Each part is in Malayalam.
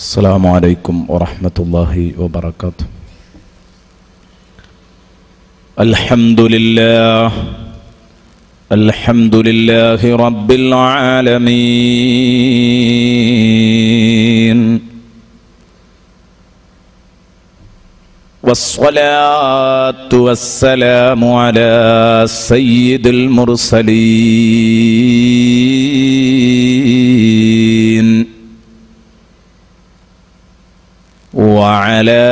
السلام عليكم ورحمة الله وبركاته. الحمد لله رب العالمين، والصلاة والسلام على سيد المرسلين وعلى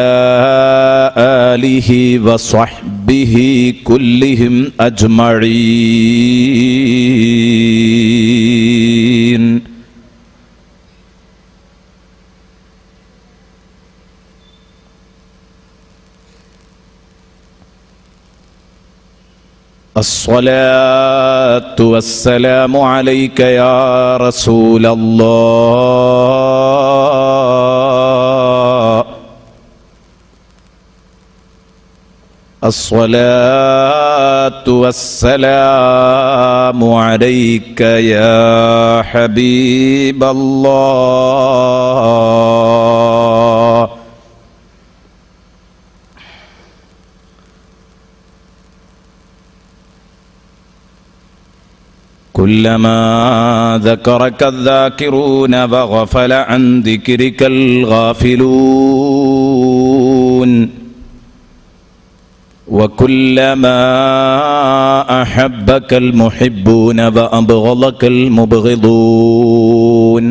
آله وصحبه كلهم أجمعين. الصلاة والسلام عليك يا رسول الله، الصلاة والسلام عليك يا حبيب الله. كلما ذكرك الذاكرون وغفل عن ذكرك الغافلون، وكلما أحبك المحبون وأبغضك المبغضون.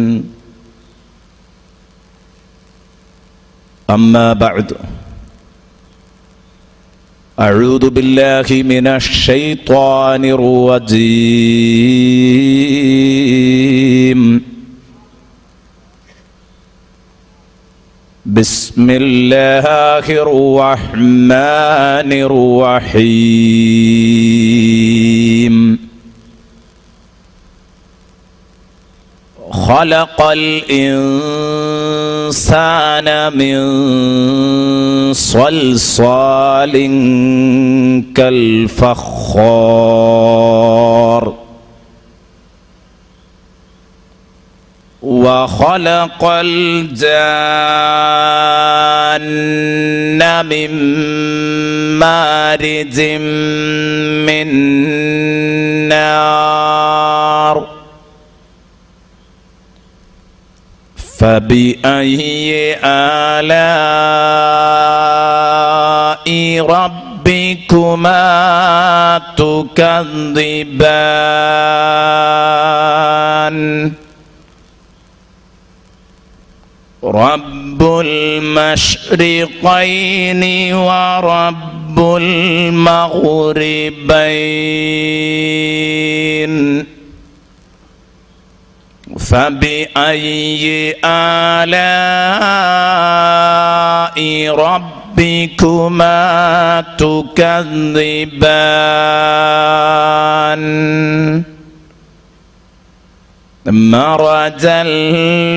أما بعد، أعوذ بالله من الشيطان الرجيم. بسم الله الرحمن الرحيم. خلق الإنسان من صلصال كالفخار، وخلق الجان من مارج من نار. فبأي آلاء ربكما تكذبان؟ رب المشرقين ورب المغربين، فبأي آلاء ربكما تكذبان؟ مرج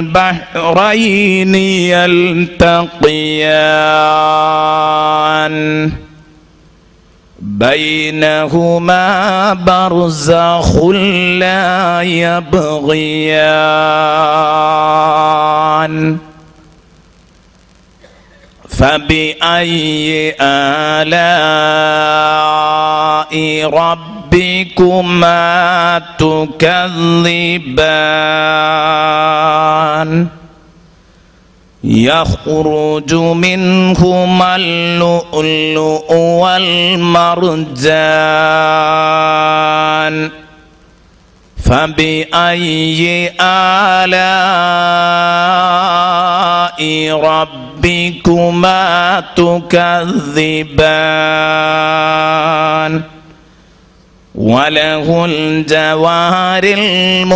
البحرين يلتقيان، بينهما برزخ لا يبغيان. فبأي آلاء ربكما تكذبان؟ يخرج منهما اللؤلؤ والمرجان، فبأي آلاء ربكما تكذبان؟ وله الجوار المنشآت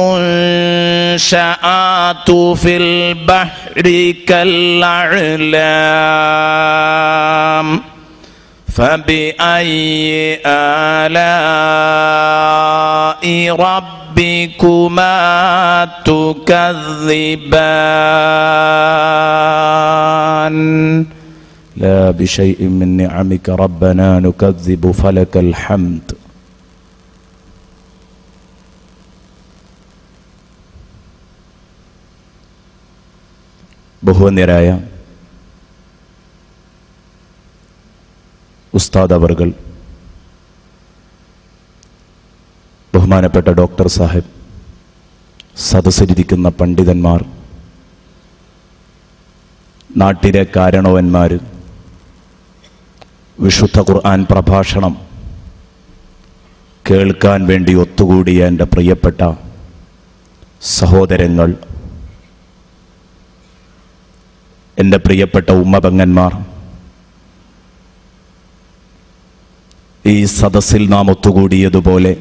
في البحر كالأعلام، فبأي آلاء ربكما تكذبان؟ لا بشيء من نعمك ربنا نكذب فلك الحمد. ബഹുവന്യരായ ഉസ്താദ് അവർകൾ, ബഹുമാനപ്പെട്ട ഡോക്ടർ സാഹിബ്, സദസ്സിലിരിക്കുന്ന പണ്ഡിതന്മാർ, നാട്ടിലെ കാരണവന്മാർ, വിശുദ്ധ ഖുർആൻ പ്രഭാഷണം കേൾക്കാൻ വേണ്ടി ഒത്തുകൂടിയ എൻ്റെ പ്രിയപ്പെട്ട സഹോദരങ്ങൾ, എൻ്റെ പ്രിയപ്പെട്ട ഉമ്മപെങ്ങന്മാർ, ഈ സദസ്സിൽ നാം ഒത്തുകൂടിയതുപോലെ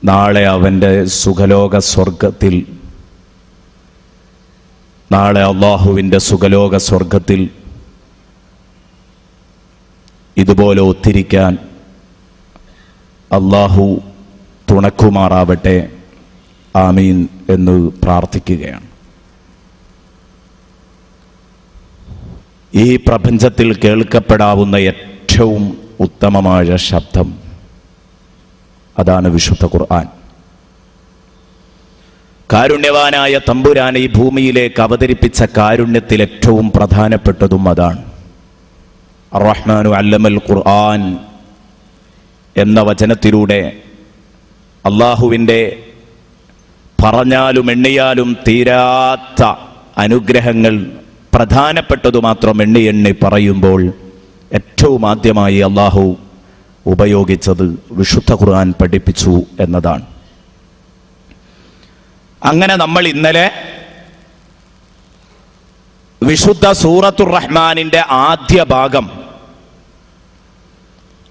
നാളെ അവൻ്റെ സുഖലോക സ്വർഗത്തിൽ, നാളെ അള്ളാഹുവിൻ്റെ സുഖലോക സ്വർഗത്തിൽ ഇതുപോലെ ഒത്തിരിക്കാൻ അള്ളാഹു തുണക്കുമാറാവട്ടെ. ആമീൻ എന്ന് പ്രാർത്ഥിക്കുകയാണ്. ഈ പ്രപഞ്ചത്തിൽ കേൾക്കപ്പെടാവുന്ന ഏറ്റവും ഉത്തമമായ ശബ്ദം അതാണ് വിശുദ്ധ ഖുർആൻ. കാരുണ്യവാനായ തമ്പുരാൻ ഈ ഭൂമിയിലേക്ക് അവതരിപ്പിച്ച കാരുണ്യത്തിൽ ഏറ്റവും പ്രധാനപ്പെട്ടതും അതാണ്. അർ-റഹ്മാനു അല്ലമൽ ഖുർആൻ എന്ന വചനത്തിലൂടെ അള്ളാഹുവിൻ്റെ പറഞ്ഞാലും എണ്ണിയാലും തീരാത്ത അനുഗ്രഹങ്ങൾ പ്രധാനപ്പെട്ടതു മാത്രം എണ്ണി എണ്ണി പറയുമ്പോൾ ഏറ്റവും ആദ്യമായി അള്ളാഹു ഉപയോഗിച്ചത് വിശുദ്ധ ഖുർആൻ പഠിപ്പിച്ചു എന്നതാണ്. അങ്ങനെ നമ്മൾ ഇന്നലെ വിശുദ്ധ സൂറത്തുർ റഹ്മാനിന്റെ ആദ്യ ഭാഗം,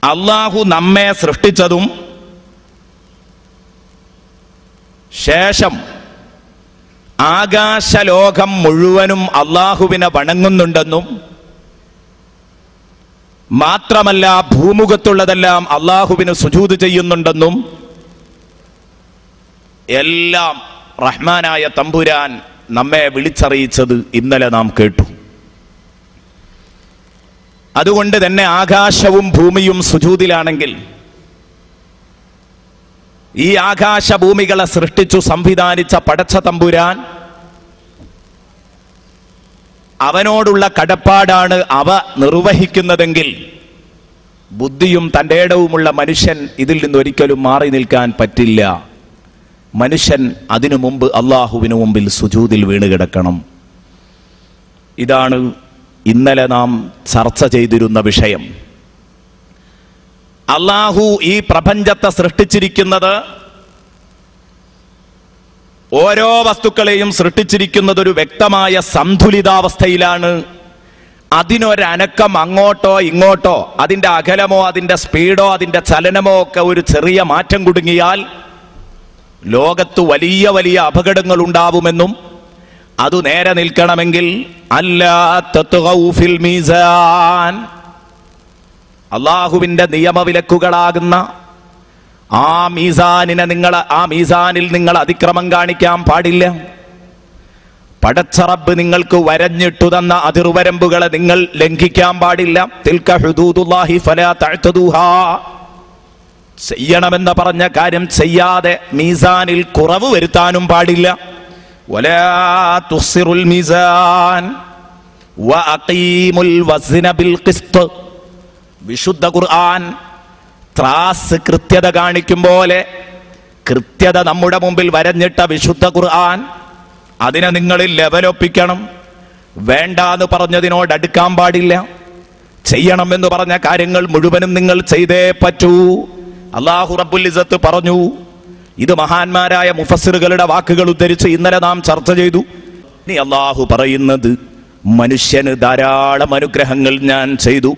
അള്ളാഹു നമ്മെ സൃഷ്ടിച്ചതും ശേഷം ആകാശലോകം മുഴുവനും അള്ളാഹുവിനെ വണങ്ങുന്നുണ്ടെന്നും മാത്രമല്ല ഭൂമുഖത്തുള്ളതെല്ലാം അള്ളാഹുവിന് സുജൂദ് ചെയ്യുന്നുണ്ടെന്നും എല്ലാം റഹ്മാനായ തമ്പുരാൻ നമ്മെ വിളിച്ചറിയിച്ചത് ഇന്നലെ നാം കേട്ടു. അതുകൊണ്ട് തന്നെ ആകാശവും ഭൂമിയും സുജൂദിലാണെങ്കിൽ ഈ ആകാശഭൂമികളെ സൃഷ്ടിച്ചു സംവിധാനിച്ച പടച്ച തമ്പുരാൻ അവനോടുള്ള കടപ്പാടാണ് അവ നിർവഹിക്കുന്നതെങ്കിൽ ബുദ്ധിയും തൻ്റെ ഇടവുമുള്ള മനുഷ്യൻ ഇതിൽ നിന്നൊരിക്കലും മാറി നിൽക്കാൻ പറ്റില്ല. മനുഷ്യൻ അതിനു മുമ്പ് അള്ളാഹുവിനു മുമ്പിൽ സുജൂദിൽ വീണ് കിടക്കണം. ഇതാണ് ഇന്നലെ നാം ചർച്ച ചെയ്തിരുന്ന വിഷയം. അള്ളാഹു ഈ പ്രപഞ്ചത്തെ സൃഷ്ടിച്ചിരിക്കുന്നത്, ഓരോ വസ്തുക്കളെയും സൃഷ്ടിച്ചിരിക്കുന്നത് ഒരു വ്യക്തമായ സന്തുലിതാവസ്ഥയിലാണ്. അതിനൊരനക്കം അങ്ങോട്ടോ ഇങ്ങോട്ടോ, അതിൻ്റെ അകലമോ അതിൻ്റെ സ്പീഡോ അതിൻ്റെ ചലനമോ ഒക്കെ ഒരു ചെറിയ മാറ്റം കുടുങ്ങിയാൽ ലോകത്ത് വലിയ വലിയ അപകടങ്ങൾ ഉണ്ടാവുമെന്നും അത് നേരെ നിൽക്കണമെങ്കിൽ അല്ലാ തത്ഗൗ ഫിൽ മീസാൻ, അള്ളാഹുവിൻ്റെ നിയമവിലക്കുകളാകുന്ന ആ മീസാനിൽ നിങ്ങൾ അതിക്രമം കാണിക്കാൻ പാടില്ല. പടച്ച റബ്ബ് നിങ്ങൾക്ക് വരഞ്ഞിട്ടു തന്ന അതിർവരമ്പുകളെ നിങ്ങൾ ലംഘിക്കാൻ പാടില്ല. തിൽക ഹുദൂദുല്ലാഹി ഫലാ തഅ്തദൂഹാ, ചെയ്യണമെന്ന് പറഞ്ഞ കാര്യം ചെയ്യാതെ മീസാനിൽ കുറവ് വരുത്താനും പാടില്ല. വലാ തുഖ്സിറുൽ മീസാൻ വഅഖീമുൽ വസ്ന ബിൽ ഖിസ്ത്. വിശുദ്ധ ഖുർആൻ ത്രാസ് കൃത്യത കാണിക്കും പോലെ കൃത്യത നമ്മുടെ മുമ്പിൽ വരഞ്ഞിട്ട വിശുദ്ധ ഖുർആൻ, അതിനെ നിങ്ങൾ ലെവലൊപ്പിക്കണം. വേണ്ടാന്ന് പറഞ്ഞതിനോട് അടുക്കാൻ പാടില്ല. ചെയ്യണമെന്ന് പറഞ്ഞ കാര്യങ്ങൾ മുഴുവനും നിങ്ങൾ ചെയ്തേ പറ്റൂ. അല്ലാഹു റബ്ബുൽ ഇസ്സത്ത് പറഞ്ഞു. ഇത് മഹാന്മാരായ മുഫസ്സിറുകളുടെ വാക്കുകൾ ഉദ്ധരിച്ച് ഇന്നലെ നാം ചർച്ച ചെയ്തു. ഇനി അല്ലാഹു പറയുന്നത്, മനുഷ്യന് ധാരാളം അനുഗ്രഹങ്ങൾ ഞാൻ ചെയ്തു.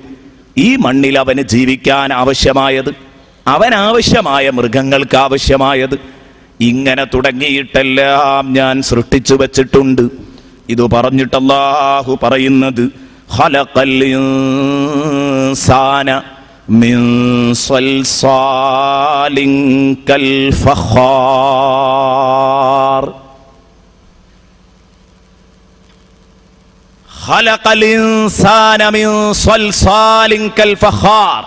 ഈ മണ്ണിൽ അവന് ജീവിക്കാൻ ആവശ്യമായത്, അവനാവശ്യമായ മൃഗങ്ങൾക്ക് ആവശ്യമായത്, ഇങ്ങനെ തുടങ്ങിയിട്ടെല്ലാം ഞാൻ സൃഷ്ടിച്ചു വച്ചിട്ടുണ്ട്. ഇത് പറഞ്ഞിട്ട് അല്ലാഹു പറയുന്നത്, ഖലഖൽ ഇൻസാന മിൻ സൽസാലിൻ കൽ ഫഖാർ. ഖലഖൽ ഇൻസാന മിൻ സൽസാലിൻ കൽ ഫഖാർ.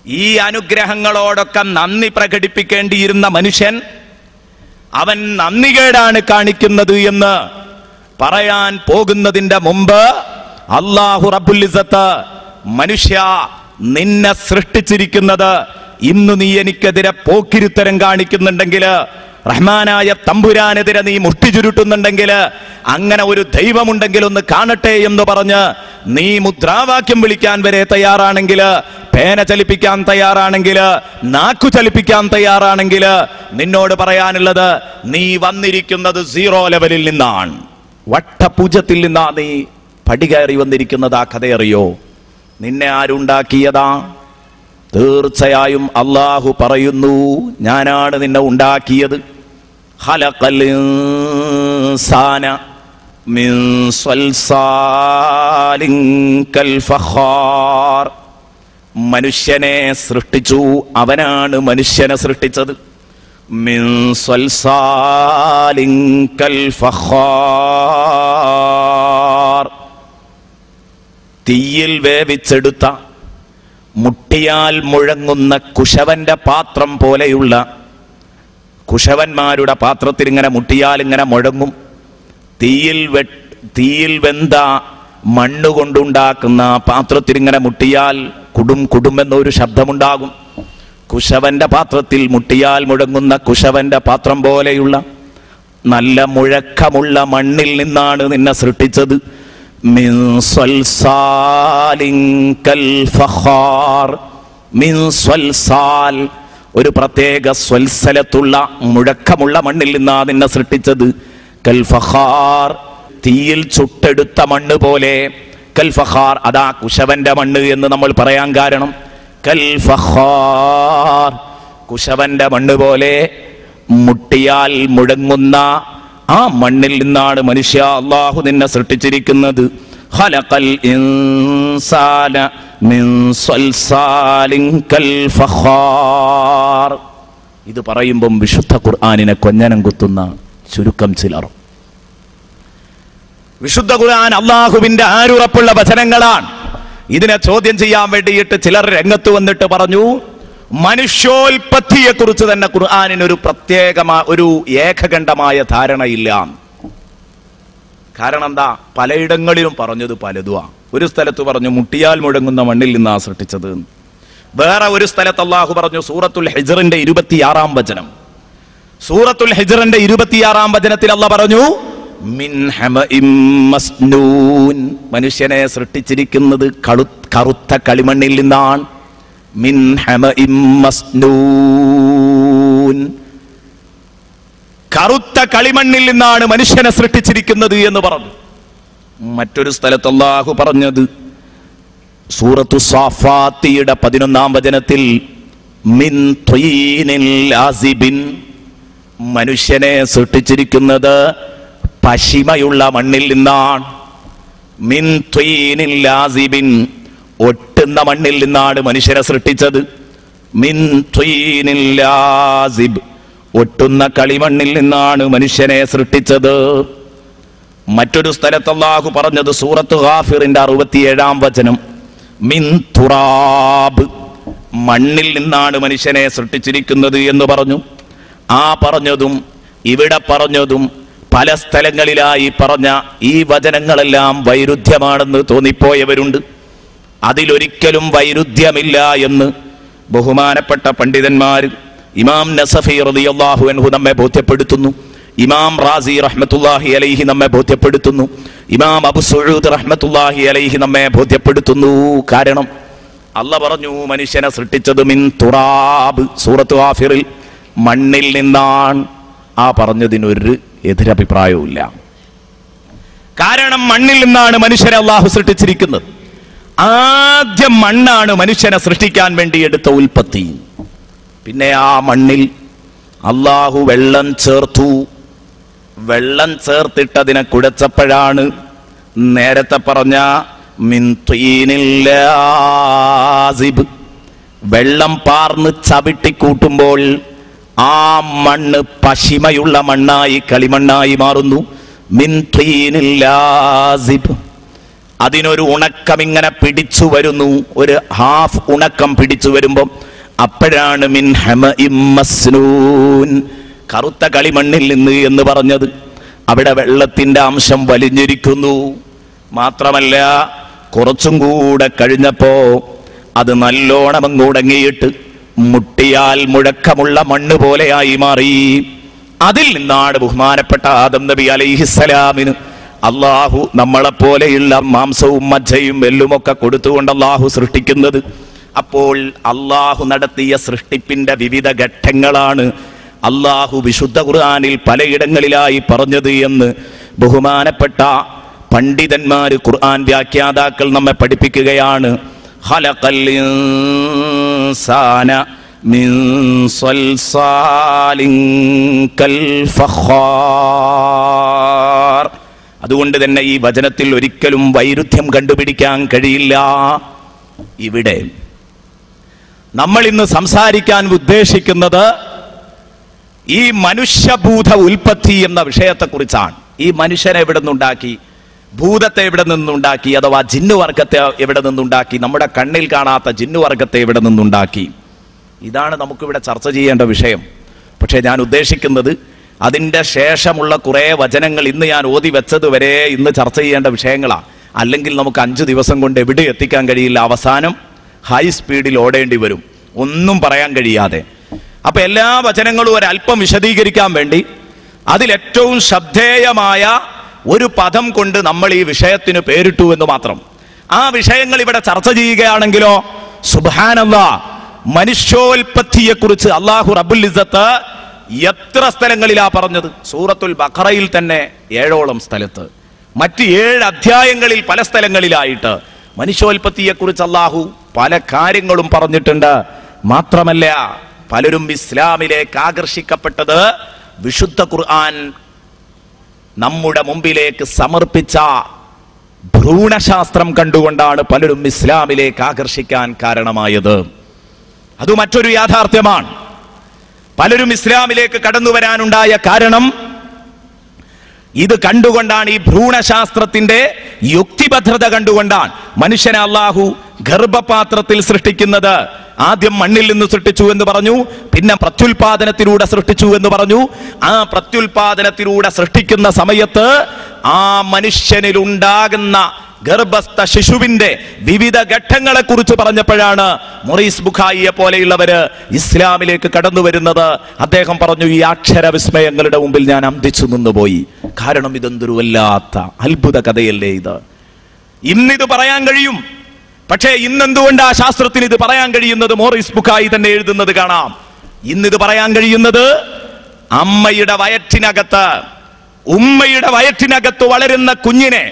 ഈ അനുഗ്രഹങ്ങളോടൊക്കെ നന്ദി പ്രകടിപ്പിക്കേണ്ടിയിരുന്ന മനുഷ്യൻ അവൻ നന്ദികേടാണ് കാണിക്കുന്നത് എന്ന് പറയാൻ പോകുന്നതിന്റെ മുമ്പ് അല്ലാഹു റബ്ബുൽ ഇസ്സത്ത്, മനുഷ്യ, നിന്നെ സൃഷ്ടിച്ചിരിക്കുന്നത് ഇന്ന് നീ എനിക്കെതിരെ പോക്കിരിത്തരം കാണിക്കുന്നുണ്ടെങ്കിൽ, റഹ്മാനായ തമ്പുരാനെതിരെ നീ മുഷ്ടി ചുരുട്ടുന്നുണ്ടെങ്കിൽ, അങ്ങനെ ഒരു ദൈവമുണ്ടെങ്കിൽ ഒന്ന് കാണട്ടെ എന്ന് പറഞ്ഞ് നീ മുദ്രാവാക്യം വിളിക്കാൻ വരെ തയ്യാറാണെങ്കിൽ, പേന ചലിപ്പിക്കാൻ തയ്യാറാണെങ്കിൽ, നാക്കു ചലിപ്പിക്കാൻ തയ്യാറാണെങ്കിൽ, നിന്നോട് പറയാനുള്ളത് നീ വന്നിരിക്കുന്നത് 0 ലെവലിൽ നിന്നാണ്, വട്ടപൂജ്യത്തിൽ നിന്നാ നീ പടികയറി വന്നിരിക്കുന്നത്. ആ കഥയറിയോ? നിന്നെ ആരുണ്ടാക്കിയതാ? തീർച്ചയായും അല്ലാഹു പറയുന്നു, ഞാനാണ് നിന്നെ ഉണ്ടാക്കിയത്. ഖലഖൽ ഇൻസാന മിൻ സ്വൽസാലിൻ കൽ ഫഖാർ. മനുഷ്യനെ സൃഷ്ടിച്ചു, അവനാണ് മനുഷ്യനെ സൃഷ്ടിച്ചത്. മിൻ സ്വൽസാലിൻ കൽ ഫഖാർ. തീയിൽ വേവിച്ചെടുത്ത, മുട്ടിയാൽ മുഴങ്ങുന്ന കുശവന്റെ പാത്രം പോലെയുള്ള, കുശവന്മാരുടെ പാത്രത്തിൽ ഇങ്ങനെ മുട്ടിയാൽ ഇങ്ങനെ മുഴങ്ങും. തീയിൽ വെന്ത മണ്ണുകൊണ്ടുണ്ടാക്കുന്ന പാത്രത്തിൽ ഇങ്ങനെ മുട്ടിയാൽ കുടും കുടുമെന്നൊരു ശബ്ദമുണ്ടാകും. കുശവന്റെ പാത്രത്തിൽ മുട്ടിയാൽ മുഴങ്ങുന്ന കുശവന്റെ പാത്രം പോലെയുള്ള നല്ല മുഴക്കമുള്ള മണ്ണിൽ നിന്നാണ് നിന്നെ സൃഷ്ടിച്ചത്. മിൻ സ്വൽസാലിൻ കൽ ഫഖാർ. മിൻ സ്വൽസാൽ, ഒരു പ്രത്യേക സ്വൽസലത്തുള്ള മുഴക്കമുള്ള മണ്ണിൽ നിന്നാണ് നിന്നെ സൃഷ്ടിച്ചത്. കൽ ഫഖാർ, തീയിൽ ചുട്ടെടുത്ത മണ്ണ് പോലെ. കൽ ഫഖാർ, അതാ കുശവന്റെ മണ്ണ് എന്ന് നമ്മൾ പറയാൻ കാരണം. കൽ ഫഖാർ, കുശവന്റെ മണ്ണ് പോലെ മുട്ടിയാൽ മുഴങ്ങുന്ന ആ മണ്ണിൽ നിന്നാണ് മനുഷ്യ അല്ലാഹു നിന്നെ സൃഷ്ടിച്ചിരിക്കുന്നത്. ഖലഖൽ ഇൻസാന മിൻ സ്വൽസാലിൻ കൽ ഫഖാർ. ഇത് പറയുമ്പം വിശുദ്ധ ഖുർആനിനെ കൊഞ്ഞനം കുത്തുന്ന ചുരുക്കം ചിലർ. വിശുദ്ധ ഖുർആൻ അല്ലാഹുവിന്റെ ആരുറപ്പുള്ള വചനങ്ങളാണ്. ഇതിനെ ചോദ്യം ചെയ്യാൻ വേണ്ടിയിട്ട് ചിലർ രംഗത്ത് വന്നിട്ട് പറഞ്ഞു, മനുഷ്യോൽപത്തിയെ കുറിച്ച് തന്നെ ഖുർആനിന് ഒരു പ്രത്യേകമായ, ഒരു ഏകകണ്ഠമായ ധാരണയില്ല. കാരണം എന്താ? പലയിടങ്ങളിലും പറഞ്ഞത് പലതുവാ. ഒരു സ്ഥലത്ത് പറഞ്ഞു മുട്ടിയാൽ മുഴങ്ങുന്ന മണ്ണിൽ നിന്നാ സൃഷ്ടിച്ചത്. വേറെ ഒരു സ്ഥലത്ത് അല്ലാഹു പറഞ്ഞു, സൂറത്തുൽ ഹിജ്റിന്റെ 26-ാം വചനം. സൂറത്തുൽ ഹിജ്റിന്റെ 26-ാം വചനത്തിൽ അല്ലാഹു പറഞ്ഞു, മിൻ ഹമഇം മസ്നൂൻ. മനുഷ്യനെ സൃഷ്ടിച്ചിരിക്കുന്നത് കറുത്ത കളിമണ്ണിൽ നിന്നാണ്. മിൻ ഹമഇം മസ്നൂൻ, കറുത്ത കളിമണ്ണിൽ നിന്നാണ് മനുഷ്യനെ സൃഷ്ടിച്ചിരിക്കുന്നത് എന്ന് പറഞ്ഞു. മറ്റൊരു സ്ഥലത്ത് അല്ലാഹു പറഞ്ഞത് സൂറത്തു സാഫാത്തിയുടെ 11-ാം വചനത്തിൽ, മിൻ ത്വീനിൻ ലാസിബിൻ. മനുഷ്യനെ സൃഷ്ടിച്ചിരിക്കുന്നത് പശിമയുള്ള മണ്ണിൽ നിന്നാണ്. മിൻ ത്വീനിൻ ലാസിബിൻ, ഒട്ടുന്ന മണ്ണിൽ നിന്നാണ് മനുഷ്യനെ സൃഷ്ടിച്ചത്. മിൻ ത്വീനിൻ ലാസിബ്, ഒട്ടുന്ന കളിമണ്ണിൽ നിന്നാണ് മനുഷ്യനെ സൃഷ്ടിച്ചത്. മറ്റൊരു സ്ഥലത്ത് അല്ലാഹു പറഞ്ഞത് സൂറത്ത് ഗാഫിറിന്റെ 67-ാം വചനം, മിൻ തുറാബ്. മണ്ണിൽ നിന്നാണ് മനുഷ്യനെ സൃഷ്ടിച്ചിരിക്കുന്നത് എന്ന് പറഞ്ഞു. ആ പറഞ്ഞതും ഇവിടെ പറഞ്ഞതും പല സ്ഥലങ്ങളിലായി പറഞ്ഞ ഈ വചനങ്ങളെല്ലാം വൈരുദ്ധ്യമാണെന്ന് തോന്നിപ്പോയവരുണ്ട്. അതിലൊരിക്കലും വൈരുദ്ധ്യമില്ല എന്ന് ബഹുമാനപ്പെട്ട പണ്ഡിതന്മാർ ഇമാം നസഫി റളിയല്ലാഹു അൻഹു നമ്മെ ബോധ്യപ്പെടുത്തുന്നു. ഇമാം റാസി റഹ്മത്തുള്ളാഹി അലൈഹി നമ്മെ ബോധ്യപ്പെടുത്തുന്നു. ഇമാം അബു സുഊദ് റഹ്മത്തുള്ളാഹി അലൈഹി നമ്മെ ബോധ്യപ്പെടുത്തുന്നു. കാരണം അല്ലാഹു പറഞ്ഞു മനുഷ്യനെ സൃഷ്ടിച്ചത് മിൻ തുറാബ്, സൂറത്ത് ഗാഫിറിൽ മണ്ണിൽ നിന്നാണ്. ആ പറഞ്ഞതിനൊരു എതിരഭിപ്രായവുമില്ല. കാരണം മണ്ണിൽ നിന്നാണ് മനുഷ്യനെ അല്ലാഹു സൃഷ്ടിച്ചിരിക്കുന്നത്. ആദ്യം മണ്ണാണ് മനുഷ്യനെ സൃഷ്ടിക്കാൻ വേണ്ടി എടുത്ത ഉൽപ്പത്തി. പിന്നെ ആ മണ്ണിൽ അല്ലാഹു വെള്ളം ചേർത്തു. വെള്ളം ചേർത്തിട്ടതിനെ കുഴച്ചപ്പോഴാണ് നേരത്തെ പറഞ്ഞ മിൻ ത്വീനിൽ ലാസിബ്, വെള്ളം പാർന്ന് ചവിട്ടിക്കൂട്ടുമ്പോൾ ആ മണ്ണ് പശിമയുള്ള മണ്ണായി, കളിമണ്ണായി മാറുന്നു. മിൻ ത്വീനിൽ ലാസിബ്, അതിനൊരു ഉണക്കം ഇങ്ങനെ പിടിച്ചു വരുന്നു. ഒരു ഹാഫ് ഉണക്കം പിടിച്ചു വരുമ്പം അപ്പോഴാണ് മിൻ ഹമഇം മസ്നൂൻ, കറുത്ത കളിമണ്ണിൽ നിന്ന് എന്ന് പറഞ്ഞത് അവിടെ വെള്ളത്തിന്റെ അംശം വലിഞ്ഞിരിക്കുന്നു. മാത്രമല്ല കുറച്ചും കൂടെ കഴിഞ്ഞപ്പോ അത് നല്ലോണം അങ്ങുടങ്ങിയിട്ട് മുട്ടിയാൽ മുഴക്കമുള്ള മണ്ണ് പോലെയായി മാറി. അതിൽ നിന്നാണ് ബഹുമാനപ്പെട്ട ആദം നബി അലൈഹിസ്സലാമിന് അള്ളാഹു നമ്മളെപ്പോലെയുള്ള മാംസവും മജ്ജയും എല്ലുമൊക്കെ കൊടുത്തുകൊണ്ട് അള്ളാഹു സൃഷ്ടിക്കുന്നത്. അപ്പോൾ അള്ളാഹു നടത്തിയ സൃഷ്ടിപ്പിന്റെ വിവിധ ഘട്ടങ്ങളാണ് അള്ളാഹു വിശുദ്ധ ഖുർആനിൽ പലയിടങ്ങളിലായി പറഞ്ഞത് എന്ന് ബഹുമാനപ്പെട്ട പണ്ഡിതന്മാര്, ഖുർആൻ വ്യാഖ്യാതാക്കൾ നമ്മെ പഠിപ്പിക്കുകയാണ്. ഖലഖൽ ഇൻസാന മിൻ സൽസാലിൻ കൽ ഫഖാർ. അതുകൊണ്ട് തന്നെ ഈ വചനത്തിൽ ഒരിക്കലും വൈരുദ്ധ്യം കണ്ടുപിടിക്കാൻ കഴിയില്ല. ഇവിടെ നമ്മൾ ഇന്ന് സംസാരിക്കാൻ ഉദ്ദേശിക്കുന്നത് ഈ മനുഷ്യഭൂത ഉൽപ്പത്തി എന്ന വിഷയത്തെക്കുറിച്ചാണ്. ഈ മനുഷ്യനെ എവിടെ നിന്നുണ്ടാക്കി, ഭൂതത്തെ എവിടെ നിന്നുണ്ടാക്കി, അഥവാ ജിന്നുവർഗത്തെ എവിടെ നിന്നുണ്ടാക്കി, നമ്മുടെ കണ്ണിൽ കാണാത്ത ജിന്നുവർഗത്തെ എവിടെ നിന്നുണ്ടാക്കി, ഇതാണ് നമുക്കിവിടെ ചർച്ച ചെയ്യേണ്ട വിഷയം. പക്ഷെ ഞാൻ ഉദ്ദേശിക്കുന്നത് അതിൻ്റെ ശേഷമുള്ള കുറേ വചനങ്ങൾ ഇന്ന് ഞാൻ ഓതി വെച്ചത് വരെ ഇന്ന് ചർച്ച ചെയ്യേണ്ട വിഷയങ്ങളാണ്. അല്ലെങ്കിൽ നമുക്ക് 5 ദിവസം കൊണ്ട് എവിടെ എത്തിക്കാൻ കഴിയില്ല. അവസാനം ഹൈ സ്പീഡിൽ ഓടേണ്ടി വരും, ഒന്നും പറയാൻ കഴിയാതെ. അപ്പൊ എല്ലാ വചനങ്ങളും ഒരല്പം വിശദീകരിക്കാൻ വേണ്ടി അതിലേറ്റവും ശ്രദ്ധേയമായ ഒരു പദം കൊണ്ട് നമ്മൾ ഈ വിഷയത്തിന് പേരിട്ടു എന്ന് മാത്രം. ആ വിഷയങ്ങൾ ഇവിടെ ചർച്ച ചെയ്യുകയാണെങ്കിലോ സുബ്ഹാനല്ലാഹ്, മനുഷ്യോൽപത്തിയെ കുറിച്ച് അല്ലാഹു റബ്ബുൽ ഇസ്സത്ത് എത്ര സ്ഥലങ്ങളിലാ പറഞ്ഞത്? സൂറത്തുൽ ബഖറയിൽ തന്നെ 7ഓളം സ്ഥലത്ത്, മറ്റ് 7 അധ്യായങ്ങളിൽ പല സ്ഥലങ്ങളിലായിട്ട് മനുഷ്യോൽപത്തിയെ കുറിച്ച് അല്ലാഹു പല കാര്യങ്ങളും പറഞ്ഞിട്ടുണ്ട്. മാത്രമല്ല പലരും ഇസ്ലാമിലേക്ക് ആകർഷിക്കപ്പെട്ടത് വിശുദ്ധ ഖുർആൻ നമ്മുടെ മുമ്പിലേക്ക് സമർപ്പിച്ച ഭ്രൂണശാസ്ത്രം കണ്ടുകൊണ്ടാണ് പലരും ഇസ്ലാമിലേക്ക് ആകർഷിക്കാൻ കാരണമായത്. അത് മറ്റൊരു യാഥാർത്ഥ്യമാണ്. പലരും ഇസ്ലാമിലേക്ക് കടന്നു വരാനുണ്ടായ കാരണം ഇത് കണ്ടുകൊണ്ടാണ്. ഈ ഭ്രൂണശാസ്ത്രത്തിന്റെ യുക്തിഭദ്രത കണ്ടുകൊണ്ടാണ്. മനുഷ്യനെ അല്ലാഹു ഗർഭപാത്രത്തിൽ സൃഷ്ടിക്കുന്നത് ആദ്യം മണ്ണിൽ നിന്ന് സൃഷ്ടിച്ചു എന്ന് പറഞ്ഞു, പിന്നെ പ്രത്യുൽപാദനത്തിലൂടെ സൃഷ്ടിച്ചു എന്ന് പറഞ്ഞു. ആ പ്രത്യുൽപാദനത്തിലൂടെ സൃഷ്ടിക്കുന്ന സമയത്ത് ആ മനുഷ്യനിൽ ഉണ്ടാകുന്ന ഗർഭസ്ഥ ശിശുവിന്റെ വിവിധ ഘട്ടങ്ങളെ കുറിച്ച് പറഞ്ഞപ്പോഴാണ് മൊറീസ് ബുഖായിയെ പോലെയുള്ളവര് ഇസ്ലാമിലേക്ക് കടന്നു വരുന്നത്. അദ്ദേഹം പറഞ്ഞു, ഈ അക്ഷര വിസ്മയങ്ങളുടെ മുമ്പിൽ ഞാൻ അന്തിച്ചു നിന്നുപോയി. കാരണം ഇതെന്തൊരു വല്ലാത്ത അത്ഭുത കഥയല്ലേ ഇത്. ഇന്നിത് പറയാൻ കഴിയും. പക്ഷേ ഇന്നെന്തുകൊണ്ട് ആ ശാസ്ത്രത്തിന് ഇത് പറയാൻ കഴിയുന്നത്? മൊറീസ് ബുഖായി തന്നെ എഴുതുന്നത് കാണാം. ഇന്നിത് പറയാൻ കഴിയുന്നത് അമ്മയുടെ വയറ്റിനകത്ത്, ഉമ്മയുടെ വയറ്റിനകത്ത് വളരുന്ന കുഞ്ഞിനെ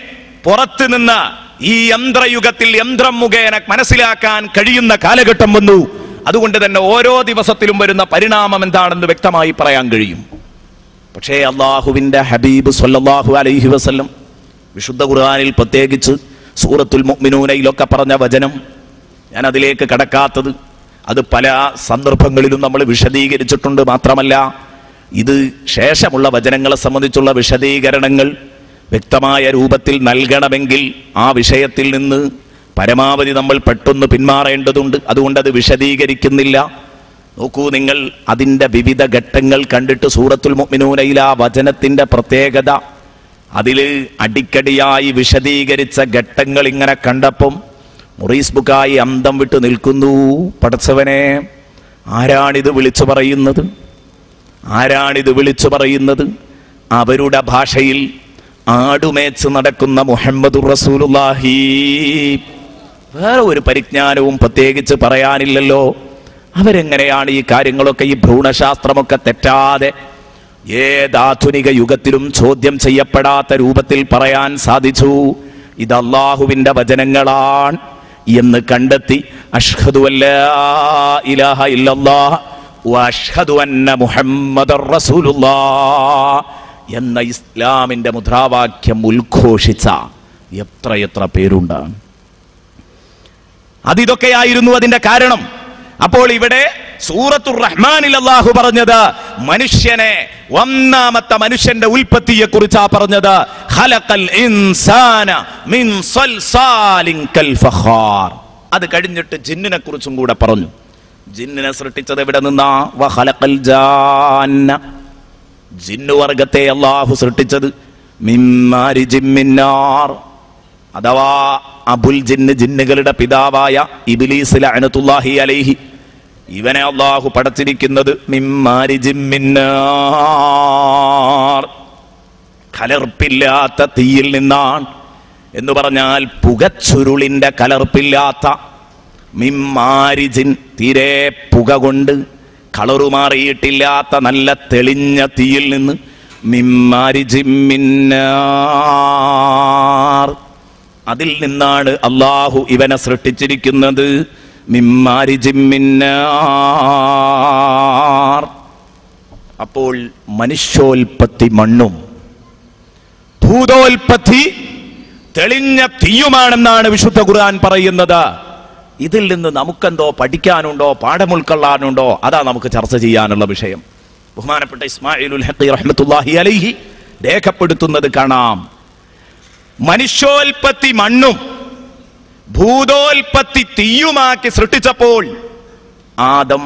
പുറത്തു നിന്ന് ഈ യന്ത്രയുഗത്തിൽ യന്ത്രം മുഖേന മനസ്സിലാക്കാൻ കഴിയുന്ന കാലഘട്ടം വന്നു. അതുകൊണ്ട് തന്നെ ഓരോ ദിവസത്തിലും വരുന്ന പരിണാമം എന്താണെന്ന് വ്യക്തമായി പറയാൻ കഴിയും. പക്ഷേ അല്ലാഹുവിന്റെ ഹബീബ് സ്വല്ലല്ലാഹു അലൈഹി വസല്ലം വിശുദ്ധ ഖുർആനിൽ പ്രത്യേകിച്ച് സൂറത്തുൽ മുഅ്മിനൂനയിലൊക്കെ പറഞ്ഞ വചനം, ഞാൻ അതിലേക്ക് കടക്കാത്തത്, അത് പല സന്ദർഭങ്ങളിലും നമ്മൾ വിശദീകരിച്ചിട്ടുണ്ട്. മാത്രമല്ല ഇത് ശേഷമുള്ള വചനങ്ങളെ സംബന്ധിച്ചുള്ള വിശദീകരണങ്ങൾ വ്യക്തമായ രൂപത്തിൽ നൽകണമെങ്കിൽ ആ വിഷയത്തിൽ നിന്ന് പരമാവധി നമ്മൾ പെട്ടെന്ന് പിന്മാറേണ്ടതുണ്ട്. അതുകൊണ്ട് അത് വിശദീകരിക്കുന്നില്ല. നോക്കൂ നിങ്ങൾ, അതിൻ്റെ വിവിധ ഘട്ടങ്ങൾ കണ്ടിട്ട് സൂറത്തുൽ മുഅ്മിനൂനയിലെ ആ വചനത്തിൻ്റെ പ്രത്യേകത, അതിൽ അടിക്കടിയായി വിശദീകരിച്ച ഘട്ടങ്ങൾ ഇങ്ങനെ കണ്ടപ്പം മൊറീസ് ബുഖായി അന്തം വിട്ട് നിൽക്കുന്നു. പടച്ചവനെ, ആരാണിത് വിളിച്ചു പറയുന്നത്? ആരാണിത് വിളിച്ചു പറയുന്നത്? അവരുടെ ഭാഷയിൽ ആടുമേച്ച് നടക്കുന്ന മുഹമ്മദുർ റസൂലുള്ളാഹി. വേറെ ഒരു പരിജ്ഞാനവും പ്രത്യേകിച്ച് പറയാനില്ലല്ലോ. അവരെങ്ങനെയാണ് ഈ കാര്യങ്ങളൊക്കെ, ഈ ഭ്രൂണശാസ്ത്രമൊക്കെ തെറ്റാതെ ഏതാധുനിക യുഗത്തിലും ചോദ്യം ചെയ്യപ്പെടാത്ത രൂപത്തിൽ പറയാൻ സാധിച്ചു? ഇത് അല്ലാഹുവിന്റെ വചനങ്ങളാണ് എന്ന് കണ്ടെത്തി അഷ്ഹദു അല്ലാ ഇലാഹ ഇല്ലല്ലാഹ് വ അഷ്ഹദു അന്ന മുഹമ്മദർ റസൂലുള്ളാഹ് എന്ന ഇസ്ലാമിന്റെ മുദ്രാവാക്യം ഉദ്ഘോഷിച്ച എത്രയെത്ര പേരുണ്ട്. അതിതൊക്കെയായിരുന്നു അതിന്റെ കാരണം. അപ്പോൾ ഇവിടെ സൂറത്തുർ റഹ്മാനിൽ അല്ലാഹു പറഞ്ഞത് മനുഷ്യനെ, ഒന്നാമത്തെ മനുഷ്യന്റെ ഉൽപ്പത്തിയെ കുറിച്ചാ പറഞ്ഞത്. ഖലഖൽ ഇൻസാന മിൻ സൽസാലിൻ കൽ ഫഖാർ. അത് കഴിഞ്ഞിട്ട് ജിന്നിനെ കുറിച്ചും കൂടെ പറഞ്ഞു. ജിന്നിനെ സൃഷ്ടിച്ചത് എവിടെ നിന്നാ? വ ഖലഖൽ ജാന്ന. ജിന്നുവർഗത്തെ അല്ലാഹു സൃഷ്ടിച്ചത് മിൻ മാരിജിൻ മിൻ നാർ, അഥവാ അബുൽ ജിന്ന്, ജിന്നുകളുടെ പിതാവായ ഇബ്ലീസ് ലഅനത്തുല്ലാഹി അലൈഹി, ഇവനെ അല്ലാഹു പടച്ചിരിക്കുന്നത് മിൻ മാരിജിൻ മിൻ നാർ, കലർപ്പില്ലാത്ത തീയിൽ നിന്നാണ്. എന്ന് പറഞ്ഞാൽ പുകച്ചുരുളിന്റെ കലർപ്പില്ലാത്ത, മിൻ മാരിജിൻ തീരെ പുക കൊണ്ട് കളറുമാറിയിട്ടില്ലാത്ത നല്ല തെളിഞ്ഞ തീയിൽ നിന്ന്, മിൻ മാരിജിൻ മിൻ നാർ, അതിൽ നിന്നാണ് അല്ലാഹു ഇവനെ സൃഷ്ടിച്ചിരിക്കുന്നത്. മിൻ മാരിജിൻ മിൻ നാർ. അപ്പോൾ മനുഷ്യോൽപത്തി മണ്ണും ഭൂതോൽപത്തി തെളിഞ്ഞ തീയുമാണെന്നാണ് വിശുദ്ധ ഖുർആൻ പറയുന്നത്. ഇതിൽ നിന്ന് നമുക്കെന്തോ പഠിക്കാനുണ്ടോ, പാഠം ഉൾക്കൊള്ളാനുണ്ടോ? അതാ നമുക്ക് ചർച്ച ചെയ്യാനുള്ള വിഷയം. ബഹുമാനപ്പെട്ട ഇസ്മാഈലുൽ ഹഖി റഹ്മത്തുള്ളാഹി അലൈഹി രേഖപ്പെടുത്തുന്നത് കാണാം. മനുഷ്യോൽപത്തി മണ്ണും ഭൂതോൽപത്തി തീയുമാക്കി സൃഷ്ടിച്ചപ്പോൾ ആദം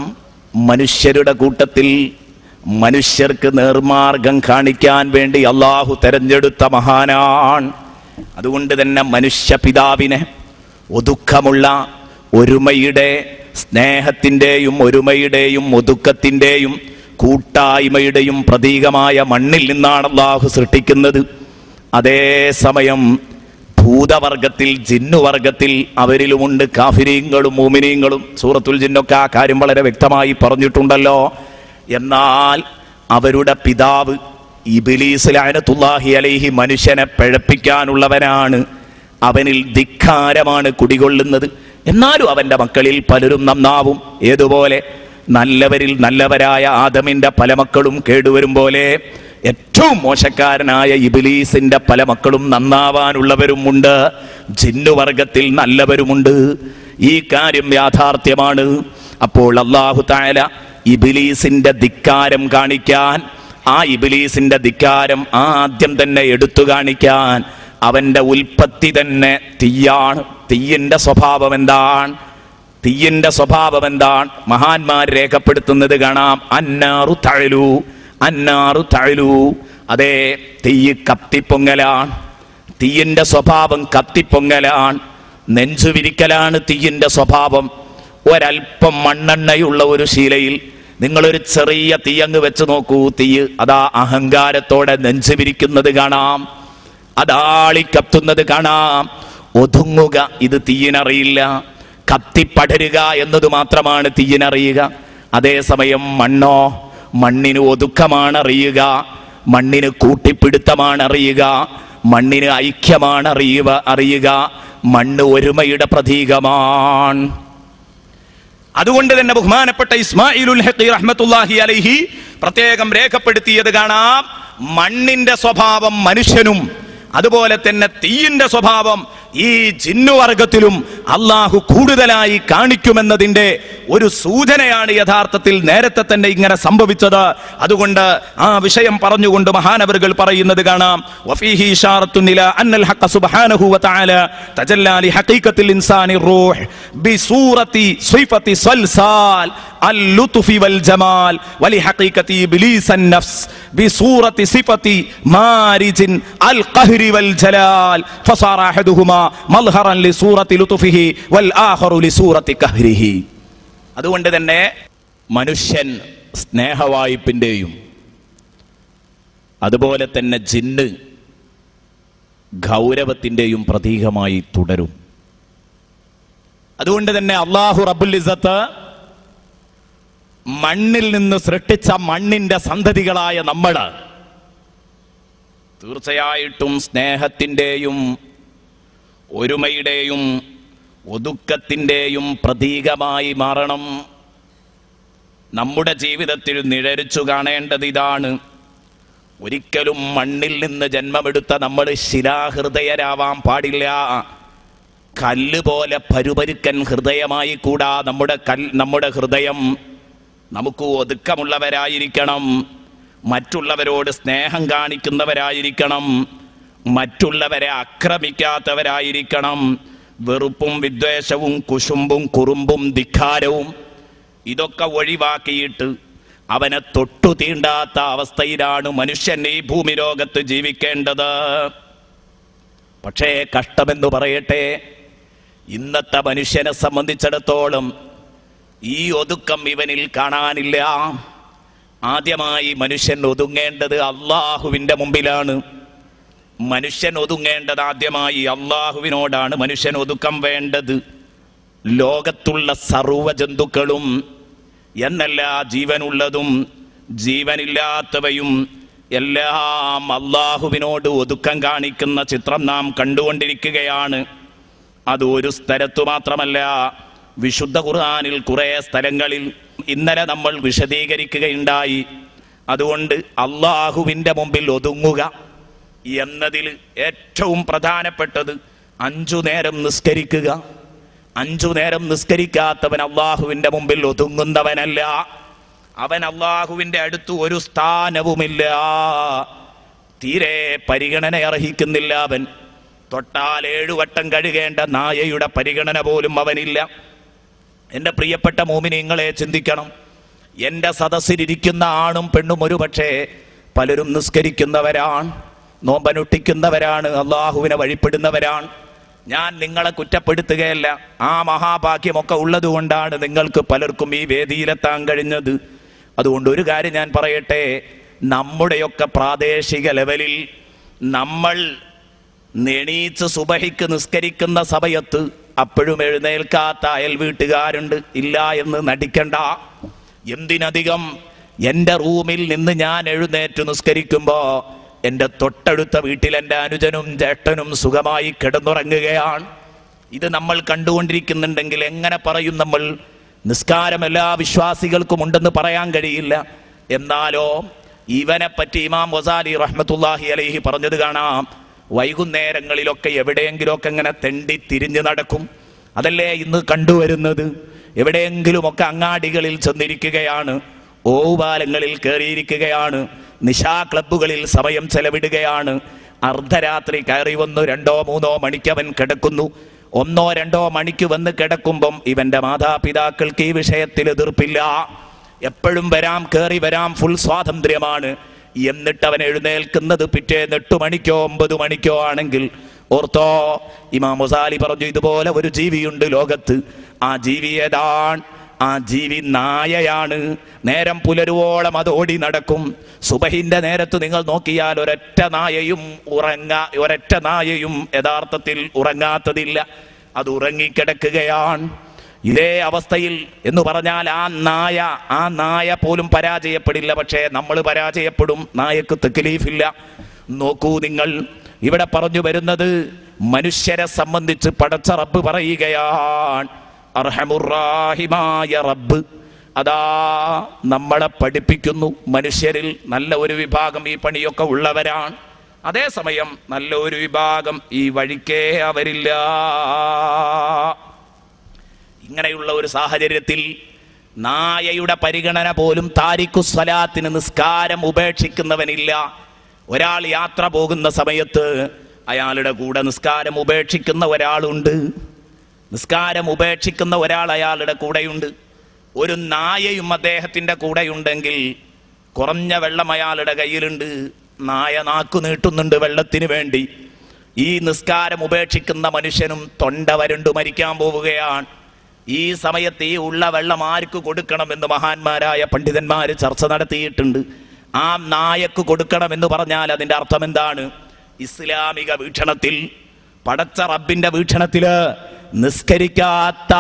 മനുഷ്യരുടെ കൂട്ടത്തിൽ മനുഷ്യർക്ക് നേർമാർഗം കാണിക്കാൻ വേണ്ടി അല്ലാഹു തെരഞ്ഞെടുത്ത മഹാനാണ്. അതുകൊണ്ട് തന്നെ മനുഷ്യ പിതാവിനെ ഒതുക്കമുള്ള ഒരുമയുടെ, സ്നേഹത്തിൻ്റെയും ഒരുമയുടെയും ഒതുക്കത്തിൻ്റെയും കൂട്ടായ്മയുടെയും പ്രതീകമായ മണ്ണിൽ നിന്നാണ് അല്ലാഹു സൃഷ്ടിക്കുന്നത്. അതേസമയം ഭൂതവർഗത്തിൽ, ജിന്നുവർഗത്തിൽ അവരിലുമുണ്ട് കാഫിരീങ്ങളും മുഅ്മിനീങ്ങളും. സൂറത്തുൽ ജിന്നൊക്കെ ആ കാര്യം വളരെ വ്യക്തമായി പറഞ്ഞിട്ടുണ്ടല്ലോ. എന്നാൽ അവരുടെ പിതാവ് ഇബ്ലീസ് ലഅനത്തുല്ലാഹി അലൈഹി മനുഷ്യനെ പിഴപ്പിക്കാനുള്ളവനാണ്. അവനിൽ ധിക്കാരമാണ് കുടികൊള്ളുന്നത്. എന്നാലും അവന്റെ മക്കളിൽ പലരും നന്നാവും. ഏതുപോലെ? നല്ലവരിൽ നല്ലവരായ ആദമിന്റെ പല മക്കളും കേടുവരും പോലെ ഏറ്റവും മോശക്കാരനായ ഇബ്ലീസിന്റെ പല മക്കളും നന്നാവാനുള്ളവരുമുണ്ട്. ജിന്നുവർഗത്തിൽ നല്ലവരുമുണ്ട്. ഈ കാര്യം യാഥാർത്ഥ്യമാണ്. അപ്പോൾ അല്ലാഹു തആല ഇബ്ലീസിന്റെ ധിക്കാരം കാണിക്കാൻ, ആ ഇബ്ലീസിന്റെ ധിക്കാരം ആദ്യം തന്നെ എടുത്തു കാണിക്കാൻ അവന്റെ ഉൽപ്പത്തി തന്നെ തീയാണ്. തീയിന്റെ സ്വഭാവം എന്താണ്? തീയിന്റെ സ്വഭാവം എന്താണ്? മഹാന്മാർ രേഖപ്പെടുത്തുന്നത് കാണാം. അന്നാറു തഅലു, അന്നാറു തഅലു. അതെ, തീ കത്തിപ്പൊങ്ങലാണ്. തീയിന്റെ സ്വഭാവം കത്തിപ്പൊങ്ങലാണ്, നെഞ്ചുവിരിക്കലാണ് തീയിന്റെ സ്വഭാവം. ഒരൽപ്പം മണ്ണെണ്ണയുള്ള ഒരു ശീലയിൽ നിങ്ങളൊരു ചെറിയ തീയങ്ങ് വെച്ച് നോക്കൂ. തീ അതാ അഹങ്കാരത്തോടെ നെഞ്ചു വിരിക്കുന്നത് കാണാം, അതാളി കത്തുന്നത് കാണാം. ഒതുങ്ങുക ഇത് തീയിനറിയില്ല. കത്തിപ്പടരുക എന്നത് മാത്രമാണ് തീയിനറിയുക. അതേസമയം മണ്ണോ, മണ്ണിന് ഒതുക്കമാണ് അറിയുക, മണ്ണിന് കൂട്ടിപ്പിടുത്തമാണ് അറിയുക, മണ്ണിന് ഐക്യമാണ് അറിയുക. മണ്ണ് ഒരുമയുടെ പ്രതീകമാണ്. അതുകൊണ്ട് തന്നെ ബഹുമാനപ്പെട്ട ഇസ്മാഈലുൽ ഹഖി റഹ്മത്തുള്ളാഹി അലൈഹി പ്രത്യേകം രേഖപ്പെടുത്തിയത് കാണാം. മണ്ണിന്റെ സ്വഭാവം മനുഷ്യനും അതുപോലെ തന്നെ തീയിന്റെ സ്വഭാവം ഈ ജിന്നുവർഗത്തിലും അള്ളാഹു കൂടുതലായി കാണിക്കുമെന്നതിന്റെ ഒരു സൂചനയാണ് യഥാർത്ഥത്തിൽ നേരത്തെ തന്നെ ഇങ്ങനെ സംഭവിച്ചത്. അതുകൊണ്ട് ആ വിഷയം പറഞ്ഞുകൊണ്ട് മഹാനവറുകൾ പറയുന്നത് കാണാം. വഫീഹി ഇശാറത്തുൻ ഇലാ അന്നൽ ഹഖ സുബ്ഹാനഹു വതആല തജല്ലാ ലി ഹഖീഖത്തിൽ ഇൻസാനി റൂഹ് ബിസൂറത്തി സിഫത്തി സൽസാൽ അൽ-ലുത്ഫി വൽ ജമാൽ വലി ഹഖീഖത്തി ഇബ്ലീസ് അൻ-നഫ്സ് ബിസൂറത്തി സിഫത്തി മാരിജിൻ അൽ-ഖഹ്രി വൽ ജലാൽ ഫസാറ അഹദുഹുമാ മൽഹറൻ ലിസൂറത്തി ലുത്ഫിഹി വൽ ആഖറു ലിസൂറത്തി ഖഹ്രിഹി. അതുകൊണ്ട് തന്നെ മനുഷ്യൻ സ്നേഹവായ്പിന്റെയും അതുപോലെ തന്നെ ജിന്ന് ഗൗരവത്തിന്റെയും പ്രതീകമായി തുടരും. അതുകൊണ്ട് തന്നെ അല്ലാഹു റബ്ബുൽ ഇസ്സത്ത് മണ്ണിൽ നിന്ന് സൃഷ്ടിച്ച മണ്ണിന്റെ സന്തതികളായ നമ്മൾ തീർച്ചയായിട്ടും സ്നേഹത്തിന്റെയും ഒരുമയുടെയും ഒതുക്കത്തിന്റെയും പ്രതീകമായി മാറണം. നമ്മുടെ ജീവിതത്തിൽ നിഴലിച്ചു കാണേണ്ടത് ഇതാണ്. ഒരിക്കലും മണ്ണിൽ നിന്ന് ജന്മമെടുത്ത നമ്മൾ ശിലാഹൃദയരാവാൻ പാടില്ല. കല്ല് പോലെ പരുപരുക്കൻ ഹൃദയമായി കൂടാ നമ്മുടെ ഹൃദയം. നമുക്ക് ഒതുക്കമുള്ളവരായിരിക്കണം, മറ്റുള്ളവരോട് സ്നേഹം കാണിക്കുന്നവരായിരിക്കണം, മറ്റുള്ളവരെ ആക്രമിക്കാത്തവരായിരിക്കണം. വെറുപ്പും വിദ്വേഷവും കുശുമ്പും കുറുമ്പും ധിക്കാരവും ഇതൊക്കെ ഒഴിവാക്കിയിട്ട് അവനെ തൊട്ടു തീണ്ടാത്ത അവസ്ഥയിലാണ് മനുഷ്യൻ ഈ ഭൂമി ലോകത്ത് ജീവിക്കേണ്ടത്. പക്ഷേ കഷ്ടമെന്ന് പറയട്ടെ, ഇന്നത്തെ മനുഷ്യനെ സംബന്ധിച്ചിടത്തോളം ഈ ഒതുക്കം ഇവനിൽ കാണാനില്ല. ആദ്യമായി മനുഷ്യൻ ഒതുങ്ങേണ്ടത് അള്ളാഹുവിൻ്റെ മുമ്പിലാണ്. മനുഷ്യൻ ഒതുങ്ങേണ്ടത് ആദ്യമായി അള്ളാഹുവിനോടാണ്. മനുഷ്യൻ ഒതുക്കം വേണ്ടത് ലോകത്തുള്ള സർവ്വ ജന്തുക്കളും എന്നല്ല, ജീവനുള്ളതും ജീവനില്ലാത്തവയും എല്ലാം അള്ളാഹുവിനോട് ഒതുക്കം കാണിക്കുന്ന ചിത്രം നാം കണ്ടുകൊണ്ടിരിക്കുകയാണ്. അത് ഒരു സ്ഥലത്തു മാത്രമല്ല, വിശുദ്ധ ഖുർആനിൽ കുറേ സ്ഥലങ്ങളിൽ ഇന്നലെ നമ്മൾ വിശദീകരിക്കുകയുണ്ടായി. അതുകൊണ്ട് അള്ളാഹുവിൻ്റെ മുമ്പിൽ ഒതുങ്ങുക എന്നതിൽ ഏറ്റവും പ്രധാനപ്പെട്ടത് 5 നേരം നിസ്കരിക്കുക. 5 നേരം നിസ്കരിക്കാത്തവൻ അള്ളാഹുവിൻ്റെ മുമ്പിൽ ഒതുങ്ങുന്നവനല്ല. അവൻ അള്ളാഹുവിൻ്റെ അടുത്ത് ഒരു സ്ഥാനവുമില്ല, തീരെ പരിഗണന അർഹിക്കുന്നില്ല. അവൻ തൊട്ടാൽ 7 വട്ടം കഴുകേണ്ട നായയുടെ പരിഗണന പോലും അവനില്ല. എൻ്റെ പ്രിയപ്പെട്ട മോമിനീങ്ങളെ ചിന്തിക്കണം. എൻ്റെ സദസ്സിലിരിക്കുന്ന ആണും പെണ്ണും ഒരുപക്ഷെ പലരും നിസ്കരിക്കുന്നവരാണ്, നോമ്പനുഷ്ഠിക്കുന്നവരാണ്, അള്ളാഹുവിനെ വഴിപ്പെടുന്നവരാണ്. ഞാൻ നിങ്ങളെ കുറ്റപ്പെടുത്തുകയല്ല. ആ മഹാഭാഗ്യമൊക്കെ ഉള്ളതുകൊണ്ടാണ് നിങ്ങൾക്ക് പലർക്കും ഈ വേദിയിലെത്താൻ കഴിഞ്ഞത്. അതുകൊണ്ട് ഒരു കാര്യം ഞാൻ പറയട്ടെ, നമ്മുടെയൊക്കെ പ്രാദേശിക ലെവലിൽ നമ്മൾ എണീച്ച് സുബഹിക്ക് നിസ്കരിക്കുന്ന സമയത്ത് അപ്പോഴും എഴുന്നേൽക്കാത്ത അയൽ വീട്ടുകാരുണ്ട്. ഇല്ല എന്ന് നടിക്കണ്ട. എന്തിനധികം എൻ്റെ റൂമിൽ നിന്ന് ഞാൻ എഴുന്നേറ്റ് നിസ്കരിക്കുമ്പോൾ എൻ്റെ തൊട്ടടുത്ത വീട്ടിൽ എൻ്റെ അനുജനും ചേട്ടനും സുഖമായി കിടന്നുറങ്ങുകയാണ്. ഇത് നമ്മൾ കണ്ടുകൊണ്ടിരിക്കുന്നുണ്ടെങ്കിൽ എങ്ങനെ പറയും നമ്മൾ നിസ്കാരം എല്ലാ വിശ്വാസികൾക്കും ഉണ്ടെന്ന് പറയാൻ കഴിയില്ല. എന്നാലോ ഇവനെപ്പറ്റി ഇമാം ഗസാലി റഹ്മത്തുള്ളാഹി അലൈഹി പറഞ്ഞത് കാണാം, വൈകുന്നേരങ്ങളിലൊക്കെ എവിടെയെങ്കിലുമൊക്കെ ഇങ്ങനെ തെണ്ടി തിരിഞ്ഞു നടക്കും. അതല്ലേ ഇന്ന് കണ്ടുവരുന്നത്. എവിടെയെങ്കിലുമൊക്കെ അങ്ങാടികളിൽ ചെന്നിരിക്കുകയാണ്, ഓവുപാലങ്ങളിൽ കയറിയിരിക്കുകയാണ്, നിശാ ക്ലബ്ബുകളിൽ സമയം ചെലവിടുകയാണ്. അർദ്ധരാത്രി കയറി വന്ന് 2-3 മണിക്ക് അവൻ കിടക്കുന്നു. 1-2 മണിക്ക് വന്ന് കിടക്കുമ്പം ഇവന്റെ മാതാപിതാക്കൾക്ക് ഈ വിഷയത്തിൽ എതിർപ്പില്ല. എപ്പോഴും വരാം, കയറി വരാം, ഫുൾ സ്വാതന്ത്ര്യമാണ്. എന്നിട്ട് അവൻ എഴുന്നേൽക്കുന്നത് പിറ്റേന്ന് 8 മണിക്കോ 9 മണിക്കോ ആണെങ്കിൽ ഓർത്തോ, ഇമാം ഗസാലി പറഞ്ഞു, ഇതുപോലെ ഒരു ജീവിയുണ്ട് ലോകത്ത്. ആ ജീവി ഏതാണ്? ആ ജീവി നായയാണ്. നേരം പുലരുവോളം അത് ഓടി നടക്കും. സുബഹിന്റെ നേരത്ത് നിങ്ങൾ നോക്കിയാൽ ഒരൊറ്റ നായയും യഥാർത്ഥത്തിൽ ഉറങ്ങാത്തതില്ല. അത് ഉറങ്ങിക്കിടക്കുകയാണ്. ഇതേ അവസ്ഥയിൽ എന്ന് പറഞ്ഞാൽ ആ നായ പോലും പരാജയപ്പെടില്ല. പക്ഷേ നമ്മൾ പരാജയപ്പെടും. നായക്ക് തക്ലീഫില്ല. നോക്കൂ നിങ്ങൾ, ഇവിടെ പറഞ്ഞു വരുന്നത് മനുഷ്യരെ സംബന്ധിച്ച് പടച്ച റബ്ബ് പറയുകയാണ്, അർഹമുറാഹിമായ റബ്ബ് അതാ നമ്മളെ പഠിപ്പിക്കുന്നു. മനുഷ്യരിൽ നല്ല ഒരു വിഭാഗം ഈ പണിയൊക്കെ ഉള്ളവരാണ്. അതേസമയം നല്ല ഒരു വിഭാഗം ഈ വഴിക്കേ അവരില്ല. ഇങ്ങനെയുള്ള ഒരു സാഹചര്യത്തിൽ നായയുടെ പരിഗണന പോലും താരിഖു സ്വലാത്തിന്, നിസ്കാരം ഉപേക്ഷിക്കുന്നവനില്ല. ഒരാൾ യാത്ര പോകുന്ന സമയത്ത് അയാളുടെ കൂടെ നിസ്കാരം ഉപേക്ഷിക്കുന്ന ഒരാളുണ്ട്. നിസ്കാരം ഉപേക്ഷിക്കുന്ന ഒരാൾ അയാളുടെ കൂടെയുണ്ട്. ഒരു നായയും അദ്ദേഹത്തിൻ്റെ കൂടെയുണ്ടെങ്കിൽ കുറഞ്ഞ വെള്ളം അയാളുടെ കയ്യിലുണ്ട്. നായ നാക്കു നീട്ടുന്നുണ്ട് വെള്ളത്തിന് വേണ്ടി. ഈ നിസ്കാരം ഉപേക്ഷിക്കുന്ന മനുഷ്യനും തൊണ്ട വരണ്ടു മരിക്കാൻ പോവുകയാണ്. ഈ സമയത്ത് ഈ ഉള്ള വെള്ളം ആർക്ക് കൊടുക്കണമെന്ന് മഹാന്മാരായ പണ്ഡിതന്മാർ ചർച്ച നടത്തിയിട്ടുണ്ട്. ആ നായക്ക് കൊടുക്കണമെന്ന് പറഞ്ഞാൽ അതിൻ്റെ അർത്ഥം എന്താണ്? ഇസ്ലാമിക വീക്ഷണത്തിൽ, പടച്ച റബ്ബിന്റെ വീക്ഷണത്തില് നിസ്കരിക്കാത്ത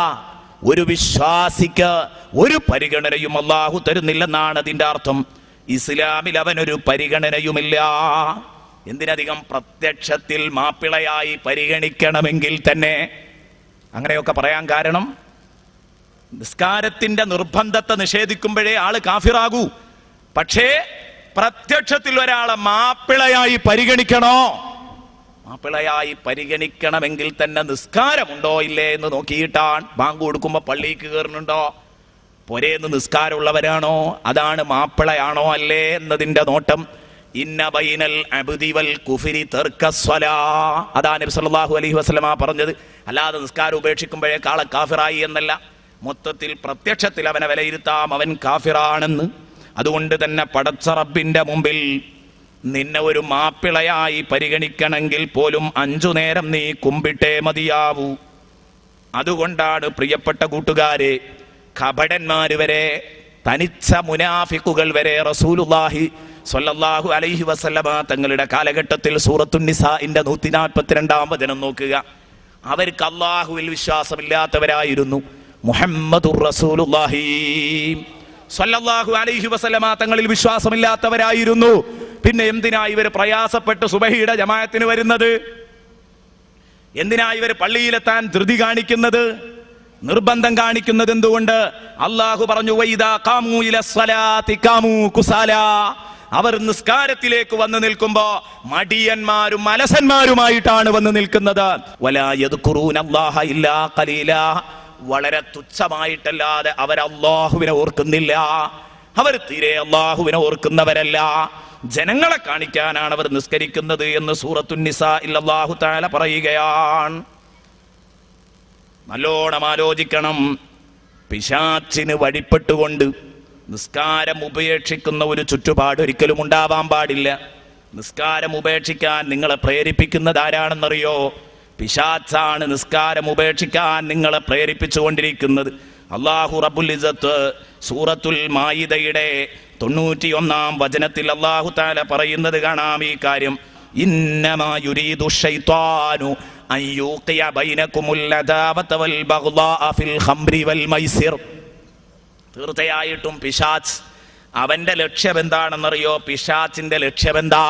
ഒരു വിശ്വാസിക്ക് ഒരു പരിഗണനയും അല്ലാഹു തരുന്നില്ലെന്നാണ് അതിൻ്റെ അർത്ഥം. ഇസ്ലാമിൽ അവനൊരു പരിഗണനയുമില്ല. എന്തിനധികം പ്രത്യക്ഷത്തിൽ മാപ്പിളയായി പരിഗണിക്കണമെങ്കിൽ തന്നെ. അങ്ങനെയൊക്കെ പറയാൻ കാരണം, നിസ്കാരത്തിന്റെ നിർബന്ധത്തെ നിഷേധിക്കുമ്പോഴേ ആള് കാഫിറാകൂ. പക്ഷേ പ്രത്യക്ഷത്തിൽ ഒരാളെ മാപ്പിളയായി പരിഗണിക്കണോ? മാപ്പിളയായി പരിഗണിക്കണമെങ്കിൽ തന്നെ നിസ്കാരമുണ്ടോ ഇല്ലേ എന്ന് നോക്കിയിട്ടാണ്. ബാങ്ക് കൊടുക്കുമ്പോൾ പള്ളിക്ക് കയറുന്നുണ്ടോ, പൊരേന്ന് നിസ്കാരമുള്ളവരാണോ, അതാണ് മാപ്പിളയാണോ അല്ലേ എന്നതിന്റെ നോട്ടം. ഇന്ന ബൈനൽ അബ്ദി വൽ കുഫ്രി തർക്കസ്വലാ, അതാണ് നബി സല്ലല്ലാഹു അലൈഹി വസല്ലമ പറഞ്ഞത്. അല്ലാതെ നിസ്കാരം ഉപേക്ഷിക്കുമ്പോഴേ കാളെ കാഫിറായി എന്നല്ല. മൊത്തത്തിൽ പ്രത്യക്ഷത്തിൽ അവനെ വിലയിരുത്താം, അവൻ കാഫിറാണെന്ന്. അതുകൊണ്ട് തന്നെ പടച്ച റബ്ബിന്റെ മുമ്പിൽ നിന്നെ ഒരു മാപ്പിളയായി പരിഗണിക്കണമെങ്കിൽ പോലും 5 നേരം നീ കുമ്പിട്ടേ മതിയാവൂ. അതുകൊണ്ടാണ് പ്രിയപ്പെട്ട കൂട്ടുകാരെ, കപടന്മാര് വരെ, തനിച്ച മുനാഫിക്കുകൾ വരെ റസൂലുള്ളാഹി സ്വല്ലല്ലാഹു അലൈഹി വസല്ലമ തങ്ങളുടെ കാലഘട്ടത്തിൽ സൂറത്തുൻ നിസാഇന്റെ 142-ാം വചനം നോക്കുക. അവർക്ക് അല്ലാഹുവിൽ വിശ്വാസമില്ലാത്തവരായിരുന്നു. മുഹമ്മദുർ റസൂലുള്ളാഹി സ്വല്ലല്ലാഹു അലൈഹി വസല്ലമ തങ്ങളിൽ വിശ്വാസമില്ലാത്തവരായിരുന്നു. പിന്നെ എന്തിനാ ഇവർ പ്രയാസപ്പെട്ട് സുബഹിയുടെ ജമാഅത്തിന് വരുന്നത്? എന്തിനാ ഇവർ പള്ളിയിലെത്താൻ ധൃതി കാണിക്കുന്നത്, നിർബന്ധം കാണിക്കുന്നത്? എന്തുകൊണ്ട്? അല്ലാഹു പറഞ്ഞു, വൈദാ ഖാമൂ ഇലസ്സലാത്തി ഖാമൂ കുസാലാ. അവർ നിസ്കാരത്തിലേക്ക് വന്നു നിൽക്കുമ്പോ മടിയന്മാരും അലസന്മാരുമായിട്ടാണ് വന്നു നിൽക്കുന്നത്. വലാ യദ്കുറൂനല്ലാഹ ഇല്ലാ ഖലീലാ. വളരെ തുച്ഛമായിട്ടല്ലാതെ അവർ അല്ലാഹുവിനെ ഓർക്കുന്നില്ല. അവർ തീരെ അല്ലാഹുവിനെ ഓർക്കുന്നവരല്ല. ജനങ്ങളെ കാണിക്കാനാണ് അവർ നിസ്കരിക്കുന്നത് എന്ന് സൂറത്തുൻ നിസാഇൽ അല്ലാഹു തആല പറയുകയാണ്. നല്ലോണം ആലോചിക്കണം. പിശാചിന് വഴിപ്പെട്ടുകൊണ്ട് നിസ്കാരം ഉപേക്ഷിക്കുന്ന ഒരു ചുറ്റുപാട് ഒരിക്കലും ഉണ്ടാവാൻ പാടില്ല. നിസ്കാരം ഉപേക്ഷിക്കാൻ നിങ്ങളെ പ്രേരിപ്പിക്കുന്നത് ആരാണെന്നറിയോ? പിശാചാണ് നിസ്കാരം ഉപേക്ഷിക്കാൻ നിങ്ങളെ പ്രേരിപ്പിച്ചുകൊണ്ടിരിക്കുന്നത്. അല്ലാഹു റബ്ബുൽ ഇസ്സത്ത് സൂറത്തുൽ മായിദയുടെ 91-ാം വചനത്തിൽ അല്ലാഹു തആല പറയുന്നത് കാണാം ഈ കാര്യം. ഇന്നമാ യുരീദു ശൈത്വാനു അൻ യൂഖിയ ബൈനകുമുൽ അദാവത വൽ ബഗ്ളാഅ ഫിൽ ഖംറി വൽ മൈസിർ. തീർച്ചയായിട്ടും പിശാച്, അവന്റെ ലക്ഷ്യം എന്താണെന്നറിയോ? പിശാചിന്റെ ലക്ഷ്യം എന്താ?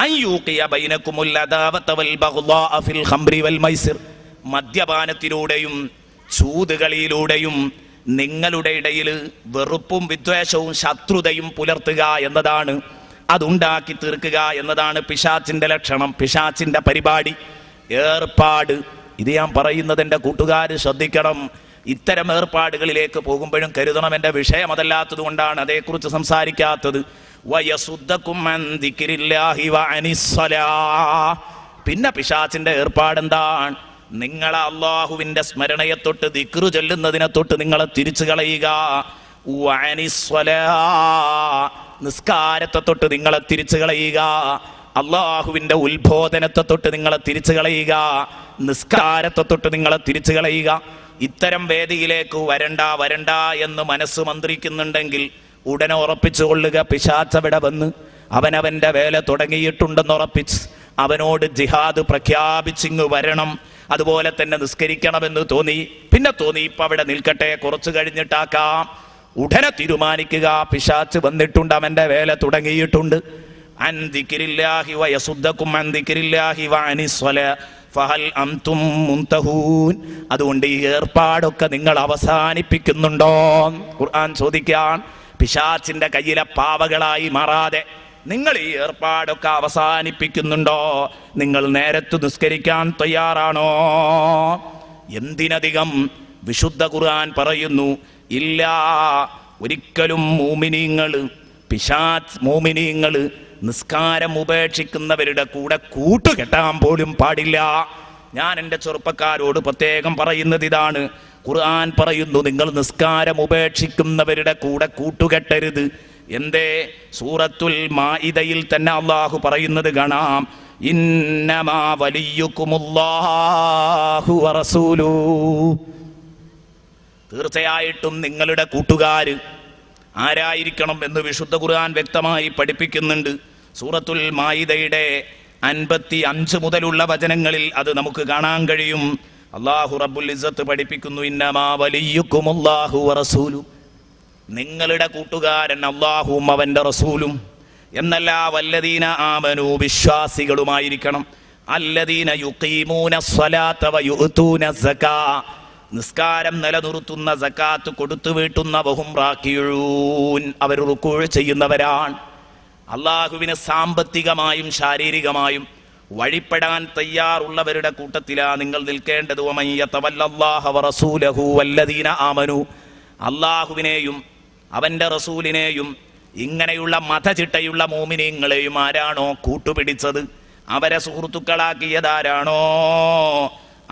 അൻ യൂഖിയ ബൈനകുമുൽ അദാവത വൽ ബഗ്ളാഅ ഫിൽ ഖംറി വൽ മൈസിർ. മദ്യപാനത്തിലൂടെയും ചൂതുകളിയിലൂടെയും നിങ്ങളുടെ ഇടയിൽ വെറുപ്പും വിദ്വേഷവും ശത്രുതയും പുലർത്തുക എന്നതാണ്, അതുണ്ടാക്കി തീർക്കുക എന്നതാണ് പിശാചിന്റെ ലക്ഷണം, പിശാചിന്റെ പരിപാടി, ഏർപ്പാട്. ഇത് ഞാൻ പറയുന്നത് എൻ്റെ കൂട്ടുകാർ ശ്രദ്ധിക്കണം. ഇത്തരം ഏർപ്പാടുകളിലേക്ക് പോകുമ്പോഴും കരുതണം. എൻ്റെ വിഷയം അതല്ലാത്തത് കൊണ്ടാണ് അതേക്കുറിച്ച് സംസാരിക്കാത്തത്. വയസുദ്ദകും അൻ ദിക്രില്ലാഹി വഅനിസ്സലാ. പിന്നെ പിശാചിന്റെ ഏർപ്പാടെന്താണ്? നിങ്ങളെ അല്ലാഹുവിന്റെ സ്മരണയെ തൊട്ട്, ദിക്റ് ചൊല്ലുന്നതിനെ തൊട്ട് നിങ്ങളെ തിരിച്ചു കളയുക. വഅനിസ്സലാ, നിസ്കാരത്തെ തൊട്ട് നിങ്ങളെ തിരിച്ചു കളയുക. അല്ലാഹുവിന്റെ ഉത്ബോധനത്തെ തൊട്ട് നിങ്ങളെ തിരിച്ചു കളയുക. നിസ്കാരത്തെ തൊട്ട് നിങ്ങളെ തിരിച്ചു കളയുക. ഇത്തരം വേദിയിലേക്ക് വരണ്ട എന്ന് മനസ്സ് മന്ത്രിക്കുന്നുണ്ടെങ്കിൽ ഉടനെ ഉറപ്പിച്ചു കൊള്ളുക, പിശാചവിടെ വന്ന് അവനവന്റെ വേല തുടങ്ങിയിട്ടുണ്ടെന്ന് ഉറപ്പിച്ച് അവനോട് ജിഹാദ് പ്രഖ്യാപിച്ചിങ്ങ് വരണം. അതുപോലെ തന്നെ നിസ്കരിക്കണമെന്ന് തോന്നി, പിന്നെ തോന്നി ഇപ്പൊ അവിടെ നിൽക്കട്ടെ, കുറച്ച് കഴിഞ്ഞിട്ടാക്കാം. ഉടനെ തീരുമാനിക്കുക, പിശാച് വന്നിട്ടുണ്ട്, അവന്റെ വേല തുടങ്ങിയിട്ടുണ്ട്. അൻ ദിക്രില്ലാഹി വയസുദ്ദകും അൻ ദിക്രില്ലാഹി വഅനിസ്സലാ ഫഹൽ അൻതും മുൻതഹൂൻ. അതുകൊണ്ട് ഈ ഏർപ്പാടൊക്കെ നിങ്ങൾ അവസാനിപ്പിക്കുന്നുണ്ടോ? ഖുർആൻ ചോദിക്കാൻ. പിശാചിന്റെ കയ്യിലെ പാവകളായി മാറാതെ നിങ്ങൾ ഈ ഏർപ്പാടൊക്കെ അവസാനിപ്പിക്കുന്നുണ്ടോ? നിങ്ങൾ നേരത്ത് നിസ്കരിക്കാൻ തയ്യാറാണോ? എന്തിനധികം വിശുദ്ധ ഖുർആൻ പറയുന്നു, ഇല്ല, ഒരിക്കലും മോമിനീങ്ങൾ നിസ്കാരം ഉപേക്ഷിക്കുന്നവരുടെ കൂടെ കൂട്ടുകെട്ടാൻ പോലും പാടില്ല. ഞാൻ എൻ്റെ ചെറുപ്പക്കാരോട് പ്രത്യേകം പറയുന്നത് ഇതാണ്. ഖുർആൻ പറയുന്നു, നിങ്ങൾ നിസ്കാരം ഉപേക്ഷിക്കുന്നവരുടെ കൂടെ കൂട്ടുകെട്ടരുത്. എന്തേ? സൂറത്തുൽ മാഇദയിൽ തന്നെ അല്ലാഹു പറയുന്നത് കാണാം, ഇന്നമാ വലിയുക്കുമുല്ലാഹു വറസൂലുഹു. തീർച്ചയായിട്ടും നിങ്ങളുടെ കൂട്ടുകാര് ആരായിരിക്കണം എന്ന് വിശുദ്ധ ഖുർആൻ വ്യക്തമായി പഠിപ്പിക്കുന്നുണ്ട്. സൂറത്തുൽ മാഇദയുടെ 55 മുതലുള്ള വചനങ്ങളിൽ അത് നമുക്ക് കാണാൻ കഴിയും. അല്ലാഹു റബ്ബുൽ ഇസ്സത്ത് പഠിപ്പിക്കുന്നു, ഇന്നമാ വലിയുക്കുമുല്ലാഹു വറസൂലുഹു. നിങ്ങളുടെ കൂട്ടുകാരൻ അല്ലാഹുവും അവന്റെ റസൂലും എന്നല്ല, വല്ലദീന ആമനു, വിശ്വാസികളുമായിരിക്കണം. അല്ലദീന യുഖീമൂന സ്വലാത്ത വയുഅ്തൂന സക്കാ, നിസ്കാരം നിലനിർത്തുന്ന, സക്കാത്ത് കൊടുത്തു വീട്ടുന്ന, വഹും റാക്കിഊൻ, അവർ റുക്കൂ ചെയ്യുന്നവരാണ്. അല്ലാഹുവിന് സാമ്പത്തികമായും ശാരീരികമായും വഴിപ്പെടാൻ തയ്യാറുള്ളവരുടെ കൂട്ടത്തിലാ നിങ്ങൾ നിൽക്കേണ്ടത്. വമൻ യതവല്ലല്ലാഹ വറസൂലഹു വല്ലദീന ആമനു, അല്ലാഹുവിനെയും അവന്റെ റസൂലിനെയും ഇങ്ങനെയുള്ള മതചിട്ടയുള്ള മോമിനീങ്ങളെയും ആരാണോ കൂട്ടുപിടിച്ചത്, അവരെ സുഹൃത്തുക്കളാക്കിയതാരാണോ,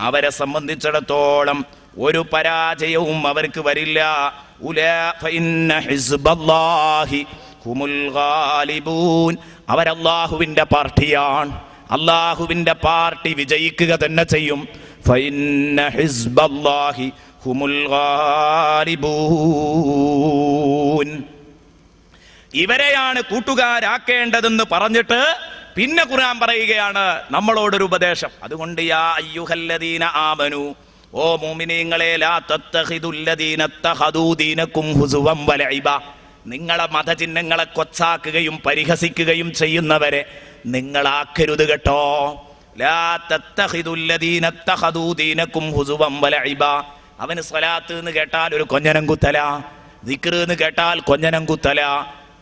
അവരെ സംബന്ധിച്ചിടത്തോളം ഒരു പരാജയവും അവർക്ക് വരില്ല. ഉലൈക ഇന്ന ഹിസ്ബല്ലാഹി ഹുമുൽ ഗാലിബൂൻ. അവരല്ലാഹുവിന്റെ പാർട്ടിയാണ്. അല്ലാഹുവിന്റെ പാർട്ടി വിജയിക്കുക തന്നെ ചെയ്യും. ഫഇന്ന ഹിസ്ബല്ലാഹി ഹുമുൽ ഗാലിബൂൻ. ഇവരെയാണ് കൂട്ടുകാരാക്കേണ്ടതെന്ന് പറഞ്ഞിട്ട് പിന്നെ ഖുർആൻ പറയുകയാണ് നമ്മളോടൊരു ഉപദേശം. അതുകൊണ്ട് യാ അയ്യുഹല്ലദീന ആമനു, ഓ മുഅ്മിനീങ്ങളെ, ലാ തത്തഖിദുല്ലദീന തഖദൂ ദീനകും ഹുസുവൻ വലഇബ, നിങ്ങളെ മതചിഹ്നങ്ങളെ കൊച്ചാക്കുകയും പരിഹസിക്കുകയും ചെയ്യുന്നവരെ നിങ്ങളാക്കരുത് കേട്ടോ. ലാ തത്തഖിദുല്ലദീന തഖദൂ ദീനകും ഹുസുവൻ വലഇബ. അവന് സ്വലാത്ത് എന്ന് കേട്ടാൽ ഒരു കൊഞ്ഞനം കുത്തല, ദിക്ർ എന്ന് കേട്ടാൽ കൊഞ്ഞനം കുത്തല,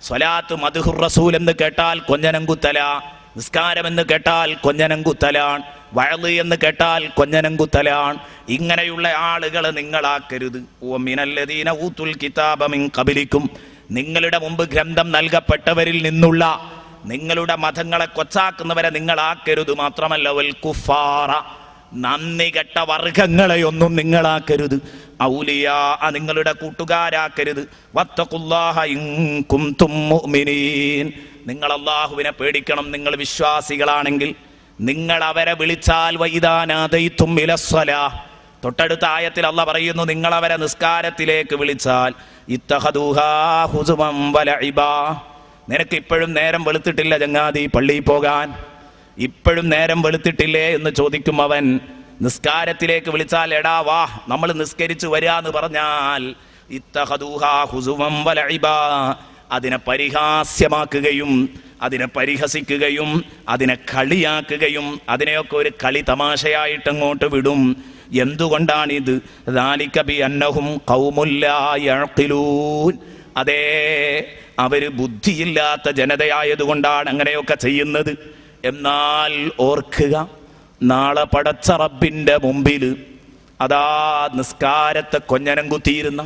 സ്വലാത്ത് മദ്ഹുർ റസൂൽ എന്ന് കേട്ടാൽ കൊഞ്ഞനം കുത്തല, നിസ്കാരം എന്ന് കേട്ടാൽ കൊഞ്ഞനം കുത്തലാണ്, വഅദ് എന്ന് കേട്ടാൽ കൊഞ്ഞനം കുത്തലാണ്. ഇങ്ങനെയുള്ള ആളുകളെ നിങ്ങളാക്കരുത്. വമിനല്ലദീന ഊതുൽ കിതാബ മിൻ ഖബലിക്കും, നിങ്ങളുടെ മുമ്പ് ഗ്രന്ഥം നൽകപ്പെട്ടവരിൽ നിന്നുള്ള നിങ്ങളുടെ മതങ്ങളെ കൊച്ചാക്കുന്നവരെ നിങ്ങളാക്കരുത്. മാത്രമല്ല വൽ കുഫാറ, നന്ദി കെട്ട വർഗങ്ങളെയൊന്നും നിങ്ങളാക്കരുത്. ഔലിയാ, നിങ്ങളുടെ കൂട്ടുകാരാക്കരുത്. വത്തഖുല്ലാഹ ഇൻ കുൻതും മുഅ്മിനീൻ, നിങ്ങൾ അല്ലാഹുവിനെ പേടിക്കണം. നിങ്ങൾ വിശ്വാസികളാണെങ്കിൽ നിങ്ങൾ അവരെ വിളിച്ചാൽ വഇദാ നാദൈതും ഇലസ്സലാ, തൊട്ടടുത്ത ആയത്തിൽ അല്ലാഹ് പറയുന്നു, നിങ്ങൾ അവരെ നിസ്കാരത്തിലേക്ക് വിളിച്ചാൽ ഇത്തഖദൂഹാ ഹുസുവൻ വലഇബാ. നിനക്ക് ഇപ്പോഴും നേരം വെളുത്തിട്ടില്ല ചങ്ങാതി പള്ളിയിൽ പോകാൻ, ഇപ്പോഴും നേരം വെളുത്തിട്ടില്ലേ എന്ന് ചോദിക്കും അവൻ. നിസ്കാരത്തിലേക്ക് വിളിച്ചാൽ എടാ വാ നമ്മൾ നിസ്കരിച്ച് വരാന്ന് പറഞ്ഞാൽ ഇത്തഖദൂഹാ ഹുസുവൻ വലഇബാ, അതിനെ പരിഹാസ്യമാക്കുകയും അതിനെ പരിഹസിക്കുകയും അതിനെ കളിയാക്കുകയും അതിനെയൊക്കെ ഒരു കളി തമാശയായിട്ട് അങ്ങോട്ട് വിടും. എന്തുകൊണ്ടാണിത്? ദാലിക ബിഅന്നഹും ഖൗമുൻ ലാ യഅഖിലൂൻ, അതേ അവര് ബുദ്ധിയില്ലാത്ത ജനതയായതുകൊണ്ടാണ് അങ്ങനെയൊക്കെ ചെയ്യുന്നത്. എന്നാൽ ഓർക്കുക, നാളെ പടച്ച റബ്ബിന്റെ മുമ്പിൽ അതാ നിസ്കാരത്തെ കൊഞ്ഞനം കുത്തിയിരുന്ന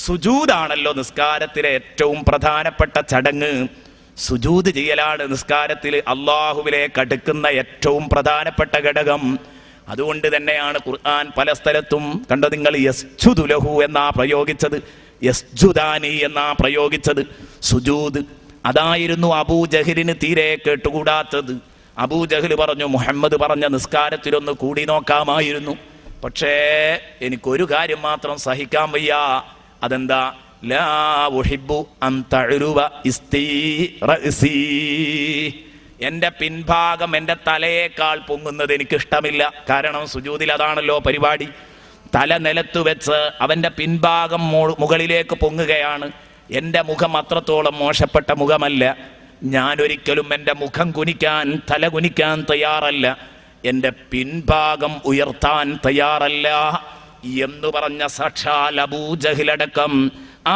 സുജൂദാണല്ലോ നിസ്കാരത്തിലെ ഏറ്റവും പ്രധാനപ്പെട്ട ചടങ്ങ്. സുജൂദ് ചെയ്യലാണ് നിസ്കാരത്തിൽ അള്ളാഹുവിലേക്ക് അടുക്കുന്ന ഏറ്റവും പ്രധാനപ്പെട്ട ഘടകം. അതുകൊണ്ട് തന്നെയാണ് ഖുർആൻ പല സ്ഥലത്തും കണ്ടോ നിങ്ങൾ യസ്ജുദു ലഹു എന്നാ പ്രയോഗിച്ചത്, യസ്ജുദാനി എന്നാ പ്രയോഗിച്ചത്. സുജൂദ് അതായിരുന്നു അബൂജഹലിന് തീരെ കേട്ടുകൂടാത്തത്. അബൂജഹൽ പറഞ്ഞു, മുഹമ്മദ് പറഞ്ഞ നിസ്കാരത്തിലൊന്ന് കൂടി നോക്കാമായിരുന്നു, പക്ഷേ എനിക്കൊരു കാര്യം മാത്രം സഹിക്കാൻ വയ്യ. അതെന്താ? ലാ ഉഹിബ്ബു അൻ തഅ്റുവ ഇസ്തി റഅസി, എന്റെ പിൻഭാഗം എന്റെ തലയേക്കാൾ പൊങ്ങുന്നത് എനിക്കിഷ്ടമില്ല. കാരണം സുജൂദിൽ അതാണല്ലോ പരിപാടി. തല നിലത്തു വെച്ച് അവന്റെ പിൻഭാഗം മുകളിലേക്ക് പൊങ്ങുകയാണ്. എൻ്റെ മുഖം അത്രത്തോളം മോശപ്പെട്ട മുഖമല്ല. ഞാനൊരിക്കലും എൻ്റെ മുഖം കുനിക്കാൻ, തല കുനിക്കാൻ തയ്യാറല്ല, എൻ്റെ പിൻഭാഗം ഉയർത്താൻ തയ്യാറല്ല എന്ന് പറഞ്ഞ സാക്ഷാൽ അബൂജഹലടക്കം,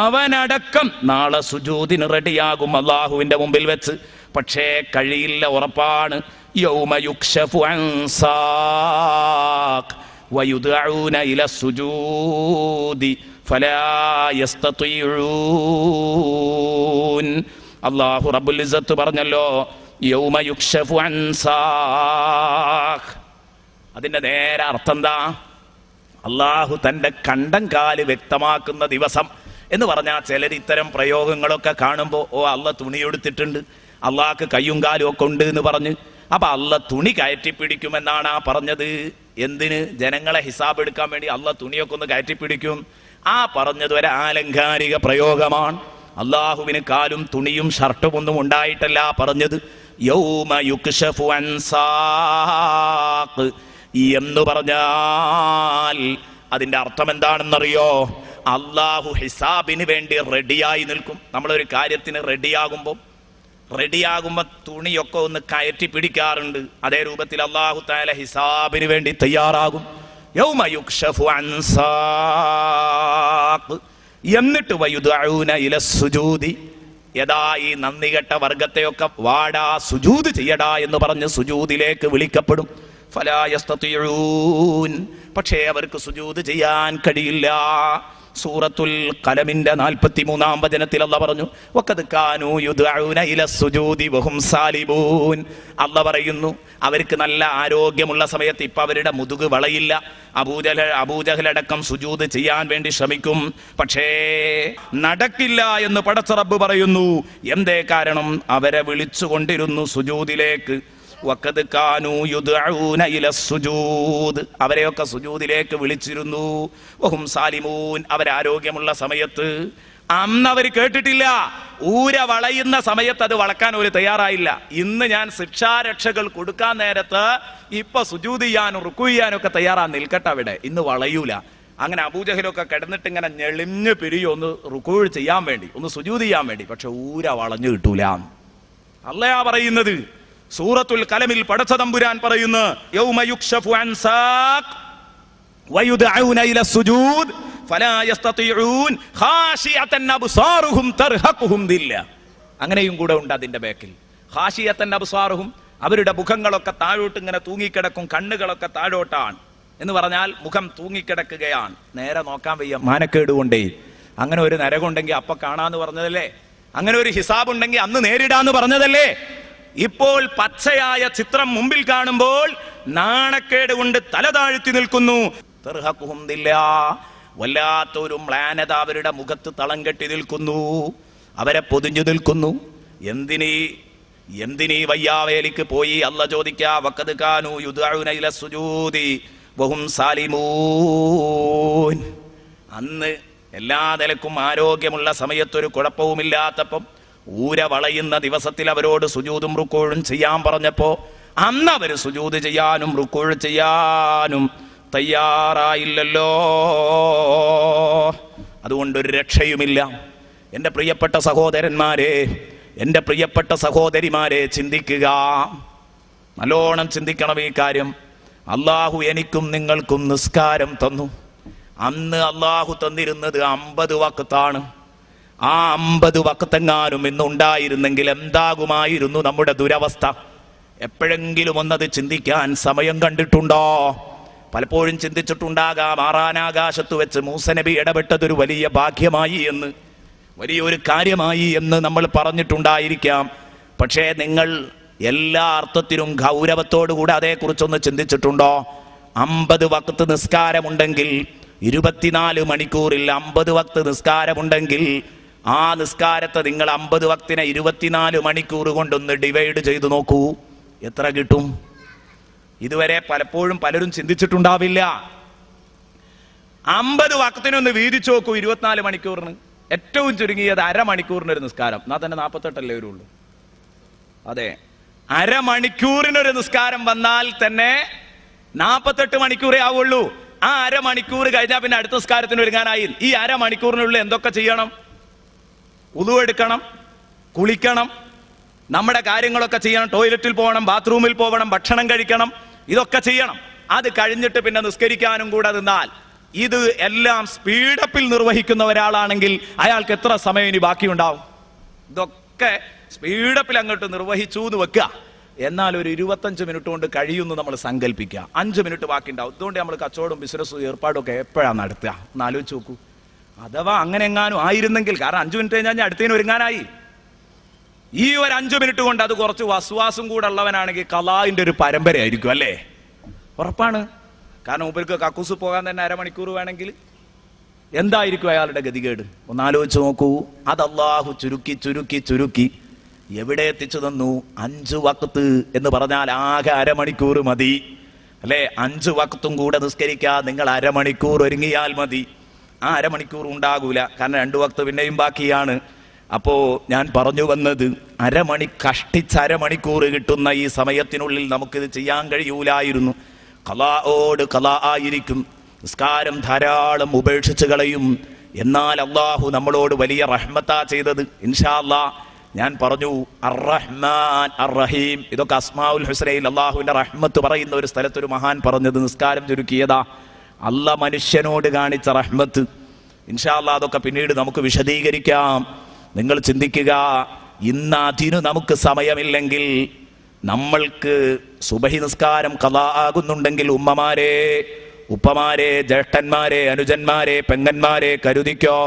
അവനടക്കം നാളെ സുജൂദിന് റെഡിയാകും അള്ളാഹുവിൻ്റെ മുമ്പിൽ വെച്ച്. പക്ഷേ കഴിയില്ല, ഉറപ്പാണ്. യൗമ യുക്ശഫു അൻ സാഖ് വയുദ്അഊന ഇല സുജൂദി ഫലാ യസ്തതിഊൻ. അല്ലാഹു റബ്ബുൽ ഇസ്സത്ത് പറഞ്ഞല്ലോ, യൗമ യുക്ശഫു അൻ സാഖ്. അതിന്റെ നേരെ അർത്ഥം എന്താ? അള്ളാഹു തൻ്റെ കണ്ടം കാല് വ്യക്തമാക്കുന്ന ദിവസം എന്ന് പറഞ്ഞാൽ ചിലർ ഇത്തരം പ്രയോഗങ്ങളൊക്കെ കാണുമ്പോൾ ഓ അള്ള തുണിയെടുത്തിട്ടുണ്ട്, അള്ളാഹ്ക്ക് കയ്യും കാലും ഒക്കെ ഉണ്ട് എന്ന് പറഞ്ഞ്, അപ്പൊ അള്ള തുണി കയറ്റിപ്പിടിക്കുമെന്നാണ് ആ പറഞ്ഞത്. എന്തിന്? ജനങ്ങളെ ഹിസാബ് എടുക്കാൻ വേണ്ടി അള്ള തുണിയൊക്കെ ഒന്ന് കയറ്റിപ്പിടിക്കും. ആ പറഞ്ഞത് ഒരു ആലങ്കാരിക പ്രയോഗമാണ്. അള്ളാഹുവിന് കാലും തുണിയും ഷർട്ടും ഒന്നും ഉണ്ടായിട്ടല്ല പറഞ്ഞത്. യൗമ യുക്ശഫു അൻ സാഖ് എന്ന് പറഞ്ഞാൽ അതിന്റെ അർത്ഥം എന്താണെന്നറിയോ? അള്ളാഹു ഹിസാബിന് വേണ്ടി റെഡിയായി നിൽക്കും. നമ്മളൊരു കാര്യത്തിന് റെഡിയാകുമ്പോൾ തുണിയൊക്കെ ഒന്ന് കയറ്റി പിടിക്കാറുണ്ട്. അതേ രൂപത്തിൽ അള്ളാഹു തആല ഹിസാബിന് വേണ്ടി തയ്യാറാകും. യൗമ യുക്ശഫു അൻ സാഖ് എന്നിട്ട് വയുദ്അഊന ഇല സുജൂദി, യഥാ ഈ നന്ദി കെട്ട വർഗത്തെയൊക്കെ വാടാ സുജൂദ് ചെയ്യടാ എന്ന് പറഞ്ഞ് സുജൂദിലേക്ക് വിളിക്കപ്പെടും. ഫലാ യസ്തതിഊൻ, പക്ഷേ അവർക്ക് സുജൂദ് ചെയ്യാൻ കഴിയില്ല. സൂറത്തുൽ ഖലമിന്റെ 43-ാം വചനത്തിൽ അല്ലാഹ് പറഞ്ഞു വഖദ് കാനൂ യുദ്ഊന ഇല സുജൂദി വഹും സാലിബൂൻ. അല്ലാഹ് പറയുന്നു അവർക്ക് നല്ല ആരോഗ്യമുള്ള സമയത്ത് ഇപ്പം അവരുടെ മുതുക് വളയില്ല. അബൂജഹലടക്കം സുജൂദ് ചെയ്യാൻ വേണ്ടി ശ്രമിക്കും, പക്ഷേ നടക്കില്ല എന്ന് പടച്ച റബ്ബ് പറയുന്നു. എന്തേ കാരണം? അവരെ വിളിച്ചുകൊണ്ടിരുന്നു സുജൂദിലേക്ക്. വഖദ് കാനൂ യുദ്ഊന ഇല സുജൂദ്, അവരെയൊക്കെ സുജൂദിലേക്ക് വിളിച്ചിരുന്നു. വഹും സാലിമൂൻ, അവരാരോഗ്യമുള്ള സമയത്ത്. അന്ന് അവർ കേട്ടിട്ടില്ല. ഊര വളയുന്ന സമയത്ത് അത് വളക്കാൻ ഒരു തയ്യാറായില്ല. ഇന്ന് ഞാൻ ശിക്ഷാരക്ഷകൾ കൊടുക്കാൻ നേരത്ത് ഇപ്പൊ സുജൂദ് ചെയ്യാനും റുക്കൂ ചെയ്യാനും ഒക്കെ തയ്യാറാ നിൽക്കട്ടെ, അവിടെ ഇന്ന് വളയൂല. അങ്ങനെ അബൂജഹലൊക്കെ കിടന്നിട്ട് ഇങ്ങനെ ഞെളിഞ്ഞ് പിരിയും ഒന്ന് റുക്കൂ ചെയ്യാൻ വേണ്ടി, ഒന്ന് സുജൂദ് ചെയ്യാൻ വേണ്ടി. പക്ഷെ ഊര വളഞ്ഞു കിട്ടൂല. അല്ലയാ പറയുന്നത്. സൂറത്തുൽ ഖലമിൽ പടച്ച തമ്പുരാൻ പറയുന്നു യൗമ യുക്ശഫു അൻ സാഖ് വയുദഊന ഇല സുജൂദ് ഫലാ യസ്തതിഊൻ ഖാശിയതൻ അബ്സാറുഹും തർഹഖുഹും ദില്ല. അങ്ങനെയും കൂടെ ഉണ്ട് അതിന്റെ ബാക്കിൽ. ഖാശിയതൻ അബ്സാറുഹും, അവരുടെ മുഖങ്ങളൊക്കെ താഴോട്ട് ഇങ്ങനെ തൂങ്ങിക്കിടക്കും, കണ്ണുകളൊക്കെ താഴോട്ടാണ് എന്ന് പറഞ്ഞാൽ മുഖം തൂങ്ങിക്കിടക്കുകയാണ്. നേരെ നോക്കാൻ വയ്യ, മാനക്കേട് കൊണ്ടേ. അങ്ങനെ ഒരു നരകമുണ്ടെങ്കിൽ അപ്പൊ കാണാന്ന് പറഞ്ഞതല്ലേ? അങ്ങനെ ഒരു ഹിസാബ് ഉണ്ടെങ്കിൽ അന്ന് നേരിടാന്ന് പറഞ്ഞതല്ലേ? ഇപ്പോൾ പച്ചയായ ചിത്രം മുമ്പിൽ കാണുമ്പോൾ നാണക്കേട് കൊണ്ട് തല താഴ്ത്തി നിൽക്കുന്നു. വല്ലാത്തൊരു മ്ലാനത അവരുടെ മുഖത്ത് തളം കെട്ടി നിൽക്കുന്നു, അവരെ പൊതിഞ്ഞു നിൽക്കുന്നു. എന്തിനീ വയ്യാവേലിക്ക് പോയി? അല്ല ചോദിക്കാ വഖദ് കാനൂ യുദ്ഊന ഇല സുജൂദി വഹും സാലിമൂൻ. അന്ന് എല്ലാ നിലക്കും ആരോഗ്യമുള്ള സമയത്തൊരു കുഴപ്പവുമില്ലാത്തപ്പം ഊര വളയുന്ന ദിവസത്തിൽ അവരോട് സുജൂദും റുക്കോഴും ചെയ്യാൻ പറഞ്ഞപ്പോ അന്ന് അവര് സുജൂദ് ചെയ്യാനും റുക്കോഴ് ചെയ്യാനും തയ്യാറായില്ലല്ലോ. അതുകൊണ്ടൊരു രക്ഷയുമില്ല. എൻ്റെ പ്രിയപ്പെട്ട സഹോദരന്മാരെ, എൻ്റെ പ്രിയപ്പെട്ട സഹോദരിമാരെ, ചിന്തിക്കുക, നല്ലോണം ചിന്തിക്കണം ഈ കാര്യം. അള്ളാഹു എനിക്കും നിങ്ങൾക്കും നിസ്കാരം തന്നു. അന്ന് അള്ളാഹു തന്നിരുന്നത് 50 വഖ്താണ്. ആ 50 വഖ്തെങ്ങാനും ഇന്നുണ്ടായിരുന്നെങ്കിൽ എന്താകുമായിരുന്നു നമ്മുടെ ദുരവസ്ഥ? എപ്പോഴെങ്കിലും ഒന്നത് ചിന്തിക്കാൻ സമയം കണ്ടിട്ടുണ്ടോ? പലപ്പോഴും ചിന്തിച്ചിട്ടുണ്ടാകാം. ആറാനാകാശത്ത് വെച്ച് മൂസ നബി ഇടപെട്ടതൊരു വലിയ ഭാഗ്യമായി എന്ന്, വലിയൊരു കാര്യമായി എന്ന് നമ്മൾ പറഞ്ഞിട്ടുണ്ടായിരിക്കാം. പക്ഷേ നിങ്ങൾ എല്ലാ അർത്ഥത്തിലും ഗൗരവത്തോടുകൂടി അതേക്കുറിച്ചൊന്ന് ചിന്തിച്ചിട്ടുണ്ടോ? 50 വഖ്ത് നിസ്കാരമുണ്ടെങ്കിൽ 24 മണിക്കൂറിൽ 50 വഖ്ത് നിസ്കാരമുണ്ടെങ്കിൽ ആ നിസ്കാരത്തെ നിങ്ങൾ 50 വഖ്തിനെ 24 മണിക്കൂർ കൊണ്ടൊന്ന് ഡിവൈഡ് ചെയ്തു നോക്കൂ, എത്ര കിട്ടും? ഇതുവരെ പലപ്പോഴും പലരും ചിന്തിച്ചിട്ടുണ്ടാവില്ല. 50 വഖ്തിനൊന്ന് വീതിച്ചു നോക്കൂ 24 മണിക്കൂറിന്. ഏറ്റവും ചുരുങ്ങിയത് അരമണിക്കൂറിനൊരു നിസ്കാരം. എന്നാൽ തന്നെ 48 വരുള്ളൂ. അതെ, അരമണിക്കൂറിനൊരു നിസ്കാരം വന്നാൽ തന്നെ 48 മണിക്കൂറേ ആവുള്ളൂ. ആ അരമണിക്കൂർ കഴിഞ്ഞാൽ പിന്നെ അടുത്ത നിസ്കാരത്തിന് ഒരുങ്ങാനായി. ഈ അരമണിക്കൂറിനുള്ളിൽ എന്തൊക്കെ ചെയ്യണം? ഉളു എടുക്കണം, കുളിക്കണം, നമ്മുടെ കാര്യങ്ങളൊക്കെ ചെയ്യണം, ടോയ്ലറ്റിൽ പോകണം, ബാത്റൂമിൽ പോകണം, ഭക്ഷണം കഴിക്കണം, ഇതൊക്കെ ചെയ്യണം. അത് കഴിഞ്ഞിട്ട് പിന്നെ നിസ്കരിക്കാനും കൂടെ നിന്നാൽ, ഇത് എല്ലാം സ്പീഡപ്പിൽ നിർവഹിക്കുന്ന ഒരാളാണെങ്കിൽ അയാൾക്ക് എത്ര സമയം ഇനി ബാക്കിയുണ്ടാവും? ഇതൊക്കെ സ്പീഡപ്പിൽ അങ്ങോട്ട് നിർവഹിച്ചു എന്ന് വെക്കുക. എന്നാൽ ഒരു 25 മിനിറ്റ് കൊണ്ട് കഴിയുമെന്ന് നമ്മൾ സങ്കല്പിക്കുക. 5 മിനിറ്റ് ബാക്കി ഉണ്ടാവും. അതുകൊണ്ട് നമ്മൾ കച്ചവടവും ബിസിനസ്സും ഏർപ്പാടും ഒക്കെ എപ്പോഴാണ് നടത്തുക എന്ന് ആലോചിച്ച് നോക്കൂ. അഥവാ അങ്ങനെ എങ്ങാനും ആയിരുന്നെങ്കിൽ, കാരണം 5 മിനിറ്റ് കഴിഞ്ഞാൽ അടുത്തതിന് ഒരുങ്ങാനായി. ഈ ഒരു 5 മിനിറ്റ് കൊണ്ട് അത് കുറച്ച് വസ്വാസും കൂടെ ഉള്ളവനാണെങ്കിൽ കലാഇന്റെ ഒരു പരമ്പരയായിരിക്കും, അല്ലേ? ഉറപ്പാണ്. കാരണം ഉപർക്ക് കക്കൂസ് പോകാൻ തന്നെ അരമണിക്കൂർ വേണമെങ്കിൽ എന്തായിരിക്കും അയാളുടെ ഗതികേട്? ഒന്നാലോചിച്ച് നോക്കൂ. അത് അല്ലാഹു ചുരുക്കി ചുരുക്കി ചുരുക്കി എവിടെ എത്തിച്ചു തന്നു? 5 വഖ്ത് എന്ന് പറഞ്ഞാൽ ആകെ അരമണിക്കൂർ മതി, അല്ലെ? 5 വഖ്തും കൂടെ നിസ്കരിക്കാൻ നിങ്ങൾ അരമണിക്കൂർ ഒരുങ്ങിയാൽ മതി. ആ അരമണിക്കൂർ ഉണ്ടാകൂല, കാരണം 2 വഖ്ത് പിന്നെയും ബാക്കിയാണ്. അപ്പോ ഞാൻ പറഞ്ഞു വന്നത്, കഷ്ടിച്ച് അരമണിക്കൂർ കിട്ടുന്ന ഈ സമയത്തിനുള്ളിൽ നമുക്കിത് ചെയ്യാൻ കഴിയൂലായിരുന്നു. ഖലാഓട് ഖലാ ആയിരിക്കും. നിസ്കാരം ധാരാളം ഉപേക്ഷിച്ച് കളയും. എന്നാൽ അള്ളാഹു നമ്മളോട് വലിയ റഹ്മത്താ ചെയ്തത്. ഇൻഷാ അല്ലാഹ് ഞാൻ പറഞ്ഞു, അർ-റഹ്മാൻ അർ-റഹീം, ഇതൊക്കെ അസ്മാഉൽ ഹുസ്നയിൽ അള്ളാഹുവിന്റെ റഹ്മത്ത് പറയുന്ന ഒരു സ്ഥലത്തൊരു മഹാൻ പറഞ്ഞത് നിസ്കാരം ചുരുക്കിയതാ. അല്ലാഹ് മനുഷ്യനോട് കാണിച്ച റഹ്മത്ത്. ഇൻഷാ അല്ലാഹ് അതൊക്കെ പിന്നീട് നമുക്ക് വിശദീകരിക്കാം. നിങ്ങൾ ചിന്തിക്കുക, ഇന്ന് അതിന് നമുക്ക് സമയമില്ലെങ്കിൽ, നമ്മൾക്ക് സുബഹി നിസ്കാരം ഖളാ ആകുന്നുണ്ടെങ്കിൽ ഉമ്മമാരെ ഉപ്പമാരെ, ജ്യേഷ്ഠന്മാരെ, അനുജന്മാരെ, പെങ്ങന്മാരെ കരുതിക്കോ.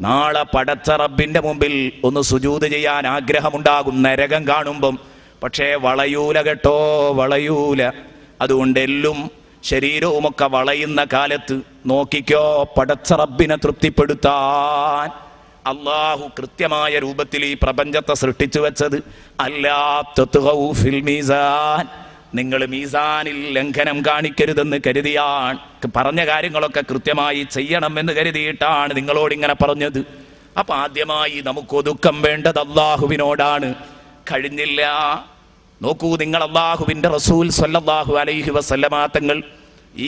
നാളെ പടച്ച റബ്ബിന്റെ മുമ്പിൽ ഒന്ന് സുജൂദ് ചെയ്യാൻ ആഗ്രഹമുണ്ടാകും നരകം കാണുമ്പം. പക്ഷേ വളയൂല കേട്ടോ, വളയൂല. അതുകൊണ്ട് എല്ലും ശരീരവുമൊക്കെ വളയുന്ന കാലത്ത് നോക്കിക്കോ, പടച്ച റബ്ബിനെ തൃപ്തിപ്പെടുത്താൻ അള്ളാഹു കൃത്യമായ രൂപത്തിൽ ഈ പ്രപഞ്ചത്തെ സൃഷ്ടിച്ചു വെച്ചത്. അല്ലാ തത്ഗൗ ഫിൽ മീസാൻ, നിങ്ങൾ മീസാനിൽ ലംഘനം കാണിക്കരുതെന്ന് കരുതിയാണ്. പറഞ്ഞ കാര്യങ്ങളൊക്കെ കൃത്യമായി ചെയ്യണം എന്ന് കരുതിയിട്ടാണ് നിങ്ങളോട് ഇങ്ങനെ പറഞ്ഞത്. അപ്പൊ ആദ്യമായി നമുക്ക് ഒതുക്കം വേണ്ടത് അള്ളാഹുവിനോടാണ്. കഴിഞ്ഞില്ല, നോക്കൂ, നിങ്ങൾ അള്ളാഹുവിന്റെ റസൂൽ സ്വല്ലല്ലാഹു അലൈഹി വസല്ലമ തങ്ങൾ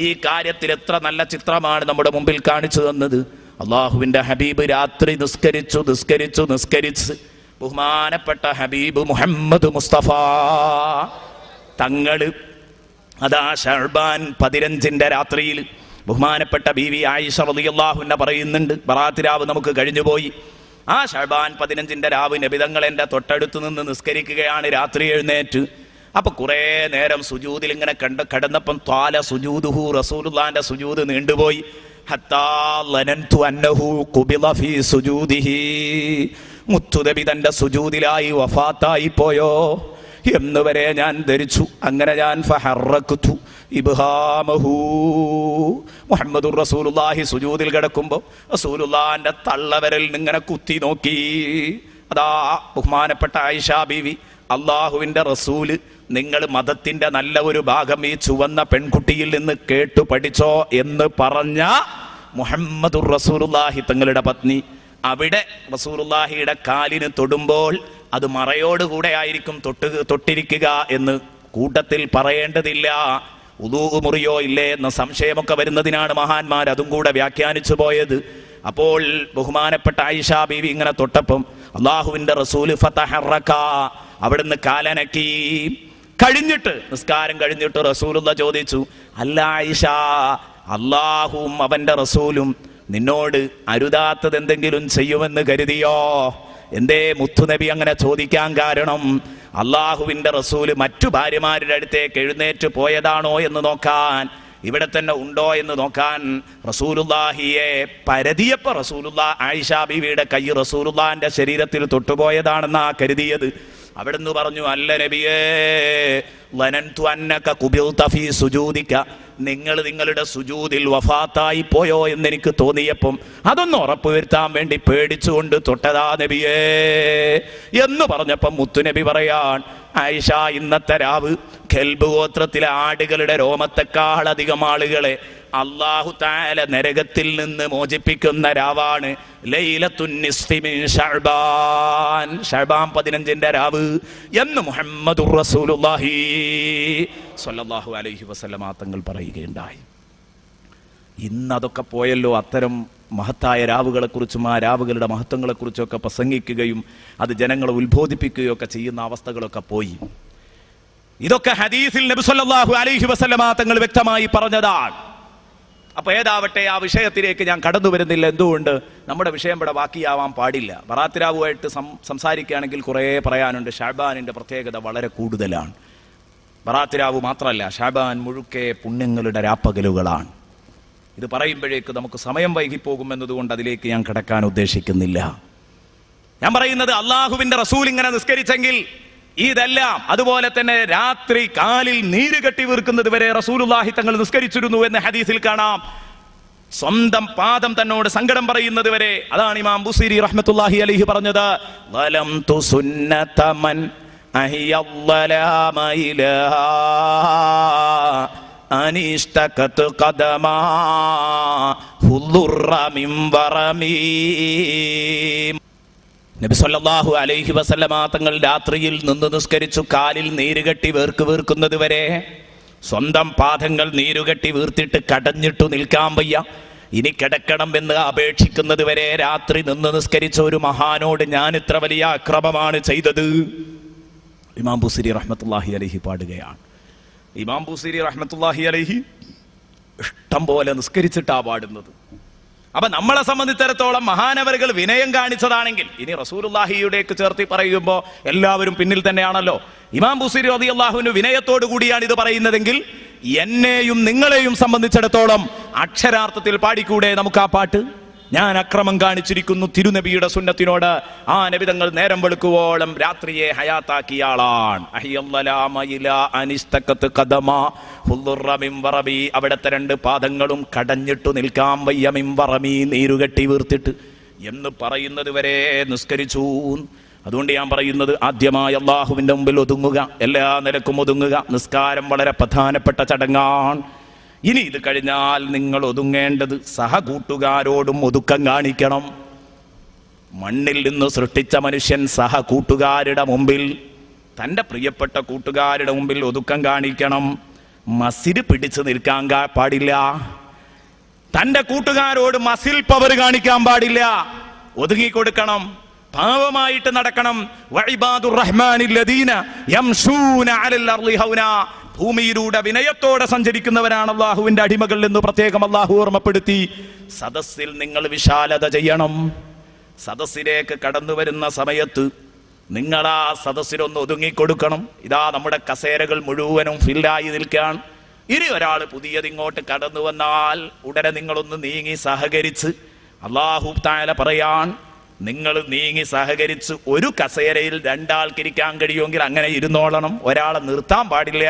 ഈ കാര്യത്തിൽ എത്ര നല്ല ചിത്രമാണ് നമ്മുടെ മുമ്പിൽ കാണിച്ചു തന്നത്. അള്ളാഹുവിന്റെ ഹബീബ് രാത്രി നിസ്കരിച്ച് ബഹുമാനപ്പെട്ട ഹബീബ് മുഹമ്മദ് മുസ്തഫ തങ്ങള് അതാ ശഅബാൻ 15 രാത്രിയിൽ ബഹുമാനപ്പെട്ട ബീവി ആയിഷ റളിയല്ലാഹു അൻഹ പറയുന്നുണ്ട്, ബറാത്ത് രാവ് നമുക്ക് കഴിഞ്ഞുപോയി. ആ ശഅബാൻ 15 രാവ് നബി തങ്ങൾ എൻ്റെ തൊട്ടടുത്ത് നിന്ന് നിസ്കരിക്കുകയാണ് രാത്രി എഴുന്നേറ്റ്. അപ്പൊ കുറെ നേരം സുജൂദിൽ ഇങ്ങനെ കിടന്നപ്പം ത്വാല സുജൂദുഹു, റസൂലുള്ളാഹിന്റെ സുജൂദ് നീണ്ടുപോയി. ഹത്താ ലനൻതു അന്നഹു ഖുബിള ഫീ സുജൂദിഹി, മുത്തുനബി തന്റെ സുജൂദിലായി വഫാത്തായി പോയോ എന്നുവരെ ഞാൻ ധരിച്ചു. അങ്ങനെ ഞാൻ ഫഹറഖ്തു ഇബ്ഹാമഹു, മുഹമ്മദുർ റസൂലുള്ളാഹി സുജൂദിൽ കിടക്കുമ്പോൾ റസൂലുള്ളാഹിന്റെ തള്ളവരൽ ഇങ്ങനെ കുത്തി നോക്കി. അതാ ബഹുമാനപ്പെട്ട ആയിഷ ബീവി, അള്ളാഹുവിന്റെ റസൂല്, നിങ്ങൾ മതത്തിന്റെ നല്ല ഒരു ഭാഗം ഈ ചുവന്ന പെൺകുട്ടിയിൽ നിന്ന് കേട്ടു പഠിച്ചോ എന്ന് പറഞ്ഞ മുഹമ്മദുർ റസൂലുള്ളാഹി തങ്ങളുടെ പത്നി അവിടെ റസൂലുള്ളാഹിയുടെ കാലിന് തൊടുമ്പോൾ അത് മറയോടുകൂടെ ആയിരിക്കും തൊട്ടിരിക്കുക എന്ന് കൂട്ടത്തിൽ പറയേണ്ടതില്ല. ഉദൂ മുറിയോ ഇല്ലേ എന്ന സംശയമൊക്കെ വരുന്നതിനാണ് മഹാന്മാർ അതും കൂടെ വ്യാഖ്യാനിച്ചു പോയത്. അപ്പോൾ ബഹുമാനപ്പെട്ട ആയിഷ ബീവി ഇങ്ങനെ തൊട്ടപ്പം അള്ളാഹുവിന്റെ റസൂല് ഫതഹറക, അവിടുന്ന് കാലനക്കി. കഴിഞ്ഞിട്ട് നിസ്കാരം കഴിഞ്ഞിട്ട് റസൂലുള്ള ചോദിച്ചു, അല്ല ആയിഷ, അള്ളാഹുവും അവന്റെ റസൂലും നിന്നോട് അരുതാത്തത് എന്തെങ്കിലും ചെയ്യുമെന്ന് കരുതിയോ? എന്തേ മുത്തുനബി അങ്ങനെ ചോദിക്കാൻ കാരണം? അള്ളാഹുവിന്റെ റസൂല് മറ്റു ഭാര്യമാരുടെ അടുത്തേക്ക് എഴുന്നേറ്റ് പോയതാണോ എന്ന് നോക്കാൻ, ഇവിടെ തന്നെ ഉണ്ടോ എന്ന് നോക്കാൻ റസൂലുള്ളാഹിയെ പരതിയപ്പോ ആയിഷ ബീവിയുടെ കൈ റസൂലുള്ളാഹിന്റെ ശരീരത്തിൽ തൊട്ടുപോയതാണെന്നാ കരുതിയത്. അവിടുന്ന് പറഞ്ഞു, അല്ല നബിയേ, ലനൻതു അന്നക ഖുബിൽത ഫീ സുജൂദിക, നിങ്ങൾ നിങ്ങളുടെ സുജൂദിൽ വഫാത്തായി പോയോ എന്ന് എനിക്ക് തോന്നിയപ്പം അതൊന്ന് ഉറപ്പുവരുത്താൻ വേണ്ടി പേടിച്ചുകൊണ്ട് തൊട്ടതാ നബിയേ എന്ന് പറഞ്ഞപ്പം മുത്തുനബി പറയാൻ, ആയിഷ, ഇന്നത്തെ രാവ് കെൽബ് ഗോത്രത്തിലെ ആടുകളുടെ രോമത്തെക്കാൾ അധികം ആളുകളെ അല്ലാഹു തആല നരകത്തിൽ നിന്ന് മോചിപ്പിക്കുന്ന രാവാണ് ലൈലത്തുൻ നിസ്ഫി മിൻ ശഅബാൻ, ശഅബാൻ 15 രാവ് എന്ന് മുഹമ്മദുർ റസൂലുള്ളാഹി സ്വല്ലല്ലാഹു അലൈഹി വസല്ലമ തങ്ങൾ പറയുകയുണ്ടായി. ഇന്നതൊക്കെ പോയല്ലോ. അത്തരം മഹത്തായ രാവുകളെക്കുറിച്ചും ആ രാവുകളുടെ മഹത്വങ്ങളെക്കുറിച്ചൊക്കെ പ്രസംഗിക്കുകയും അത് ജനങ്ങളെ ഉത്ബോധിപ്പിക്കുകയും ഒക്കെ ചെയ്യുന്ന അവസ്ഥകളൊക്കെ പോയി. ഇതൊക്കെ ഹദീസിൽ നബി സല്ലല്ലാഹു അലൈഹി വസല്ലമ തങ്ങൾ വ്യക്തമായി പറഞ്ഞതാണ്. അപ്പൊ ഏതാവട്ടെ, ആ വിഷയത്തിലേക്ക് ഞാൻ കടന്നു വരുന്നില്ല. എന്തുകൊണ്ട്? നമ്മുടെ വിഷയം ഇവിടെ ബാക്കിയാവാൻ പാടില്ല. ബറാത്ത് രാവുമായിട്ട് സംസാരിക്കുകയാണെങ്കിൽ കുറേ പറയാനുണ്ട്. ശഅബാനിന്റെ പ്രത്യേകത വളരെ കൂടുതലാണ്. ബറാത്ത് രാവ് മാത്രമല്ല, ശഅബാൻ മുഴുക്കെ പുണ്യങ്ങളുടെ രാപ്പകലുകളാണ്. ഇത് പറയുമ്പോഴേക്ക് നമുക്ക് സമയം വൈകിപ്പോകുമെന്നതുകൊണ്ട് അതിലേക്ക് ഞാൻ കടക്കാൻ ഉദ്ദേശിക്കുന്നില്ല. ഞാൻ പറയുന്നത്, അള്ളാഹുവിന്റെ റസൂൽ ഇങ്ങനെ നിസ്കരിച്ചെങ്കിൽ ഇതെല്ലാം, അതുപോലെ തന്നെ രാത്രി കാലിൽ നീര് കെട്ടി വീർക്കുന്നത് വരെ റസൂലുള്ളാഹി തങ്ങൾ നിസ്കരിച്ചിരുന്നു എന്ന് ഹദീസിൽ കാണാം. സ്വന്തം പാദം തന്നോട് സങ്കടം പറയുന്നത് വരെ. അതാണ് ഇമാം ബുസീരി റഹ്മത്തുള്ളാഹി അലൈഹി പറഞ്ഞത്, വലംതു സുന്നതമൻ അഹിയല്ലലാമ ഇലാഹാ അനിഷ്തകത് ഖദമാ ഹുല്ലുറ മിൻ വറമീ. നബി സല്ലല്ലാഹു അലൈഹി വസല്ലമ തങ്ങൾ രാത്രിയിൽ നിന്ന് നിസ്കരിച്ചു കാലിൽ നീരുകെട്ടി വീർക്കുന്നത് വരെ, സ്വന്തം പാദങ്ങൾ നീരുകെട്ടി വീർത്തിട്ട് കടഞ്ഞിട്ടു നിൽക്കാൻ വയ്യ, ഇനി കിടക്കണം എന്ന് അപേക്ഷിക്കുന്നത് വരെ രാത്രി നിന്ന് നിസ്കരിച്ച ഒരു മഹാനോട് ഞാൻ ഇത്ര വലിയ അക്രമമാണ് ചെയ്തത്. ഇമാം ബുസീരി റഹ്മത്തുള്ളാഹി അലൈഹി പാടുകയാണ്. ഇമാം ബുസീരി റഹ്മത്തുള്ളാഹി അലൈഹി ഇഷ്ടം പോലെ നിസ്കരിച്ചിട്ടാ പാടുന്നത്. അപ്പൊ നമ്മളെ സംബന്ധിച്ചിടത്തോളം മഹാനവറുകൾ വിനയം കാണിച്ചതാണെങ്കിൽ, ഇനി റസൂലുള്ളാഹിയുടേക്ക് ചേർത്തി പറയുമ്പോൾ എല്ലാവരും പിന്നിൽ തന്നെയാണല്ലോ. ഇമാം ബുസീരി റളിയല്ലാഹു അൻഹു വിനയത്തോടു കൂടിയാണ് ഇത് പറയുന്നതെങ്കിൽ എന്നെയും നിങ്ങളെയും സംബന്ധിച്ചിടത്തോളം അക്ഷരാർത്ഥത്തിൽ പാടിക്കൂടെ നമുക്ക് ആ പാട്ട്? ഞാൻ അക്രമം കാണിച്ചിരിക്കുന്നു തിരുനബിയുടെ സുന്നത്തിനോട്. ആ നബിതങ്ങൾ നേരം വെളുക്കുവോളം രാത്രിയെ ഹയാത്താക്കിയാളാണ്. അവിടുത്തെ 2 പാദങ്ങളും കടഞ്ഞിട്ടു നിൽക്കാൻ വയ്യ, മിംവറമി നീരുകെട്ടി വീർത്തിട്ട് എന്ന് പറയുന്നത് വരെ നിസ്കരിച്ചു. അതുകൊണ്ട് ഞാൻ പറയുന്നത്, ആദ്യമായി അള്ളാഹുവിന്റെ മുമ്പിൽ ഒതുങ്ങുക, എല്ലാ നിലക്കും ഒതുങ്ങുക. നിസ്കാരം വളരെ പ്രധാനപ്പെട്ട ചടങ്ങാണ്. ഇനി ഇത് കഴിഞ്ഞാൽ നിങ്ങൾ ഒതുങ്ങേണ്ടത് സഹകൂട്ടുകാരോടും ഒതുക്കം കാണിക്കണം. മണ്ണിൽ നിന്ന് സൃഷ്ടിച്ച മനുഷ്യൻ സഹകൂട്ടുകാരുടെ മുമ്പിൽ, തൻ്റെ പ്രിയപ്പെട്ട കൂട്ടുകാരുടെ മുമ്പിൽ ഒതുക്കം കാണിക്കണം. മസിൽ പിടിച്ചു നിൽക്കാൻ പാടില്ല. തൻ്റെ കൂട്ടുകാരോട് മസിൽ പവർ കാണിക്കാൻ പാടില്ല. ഒതുങ്ങിക്കൊടുക്കണം, പാവമായിട്ട് നടക്കണം. വഇബാദുർ റഹ്മാനില്ലദീന യംശൂന അലൽ അർളി ഹൗനാ, ഭൂമിയിലൂടെ വിനയത്തോടെ സഞ്ചരിക്കുന്നവരാണ് അള്ളാഹുവിന്റെ അടിമകൾ എന്ന് പ്രത്യേകം അള്ളാഹു ഓർമ്മപ്പെടുത്തി. സദസ്സിൽ നിങ്ങൾ വിശാലത ചെയ്യണം. സദസ്സിലേക്ക് കടന്നു വരുന്ന സമയത്ത് നിങ്ങൾ ആ സദസ്സിലൊന്ന് ഒതുങ്ങിക്കൊടുക്കണം. ഇതാ നമ്മുടെ കസേരകൾ മുഴുവനും ഫില്ലായി നിൽക്കാൻ. ഇനി ഒരാൾ പുതിയത് ഇങ്ങോട്ട് കടന്നു വന്നാൽ ഉടനെ നിങ്ങളൊന്ന് നീങ്ങി സഹകരിച്ച്, അല്ലാഹു തആല പറയാൻ, നിങ്ങൾ നീങ്ങി സഹകരിച്ച് ഒരു കസേരയിൽ 2 ആൾക്കിരിക്കാൻ കഴിയുമെങ്കിൽ അങ്ങനെ ഇരുന്നോളണം. ഒരാളെ നിർത്താൻ പാടില്ല.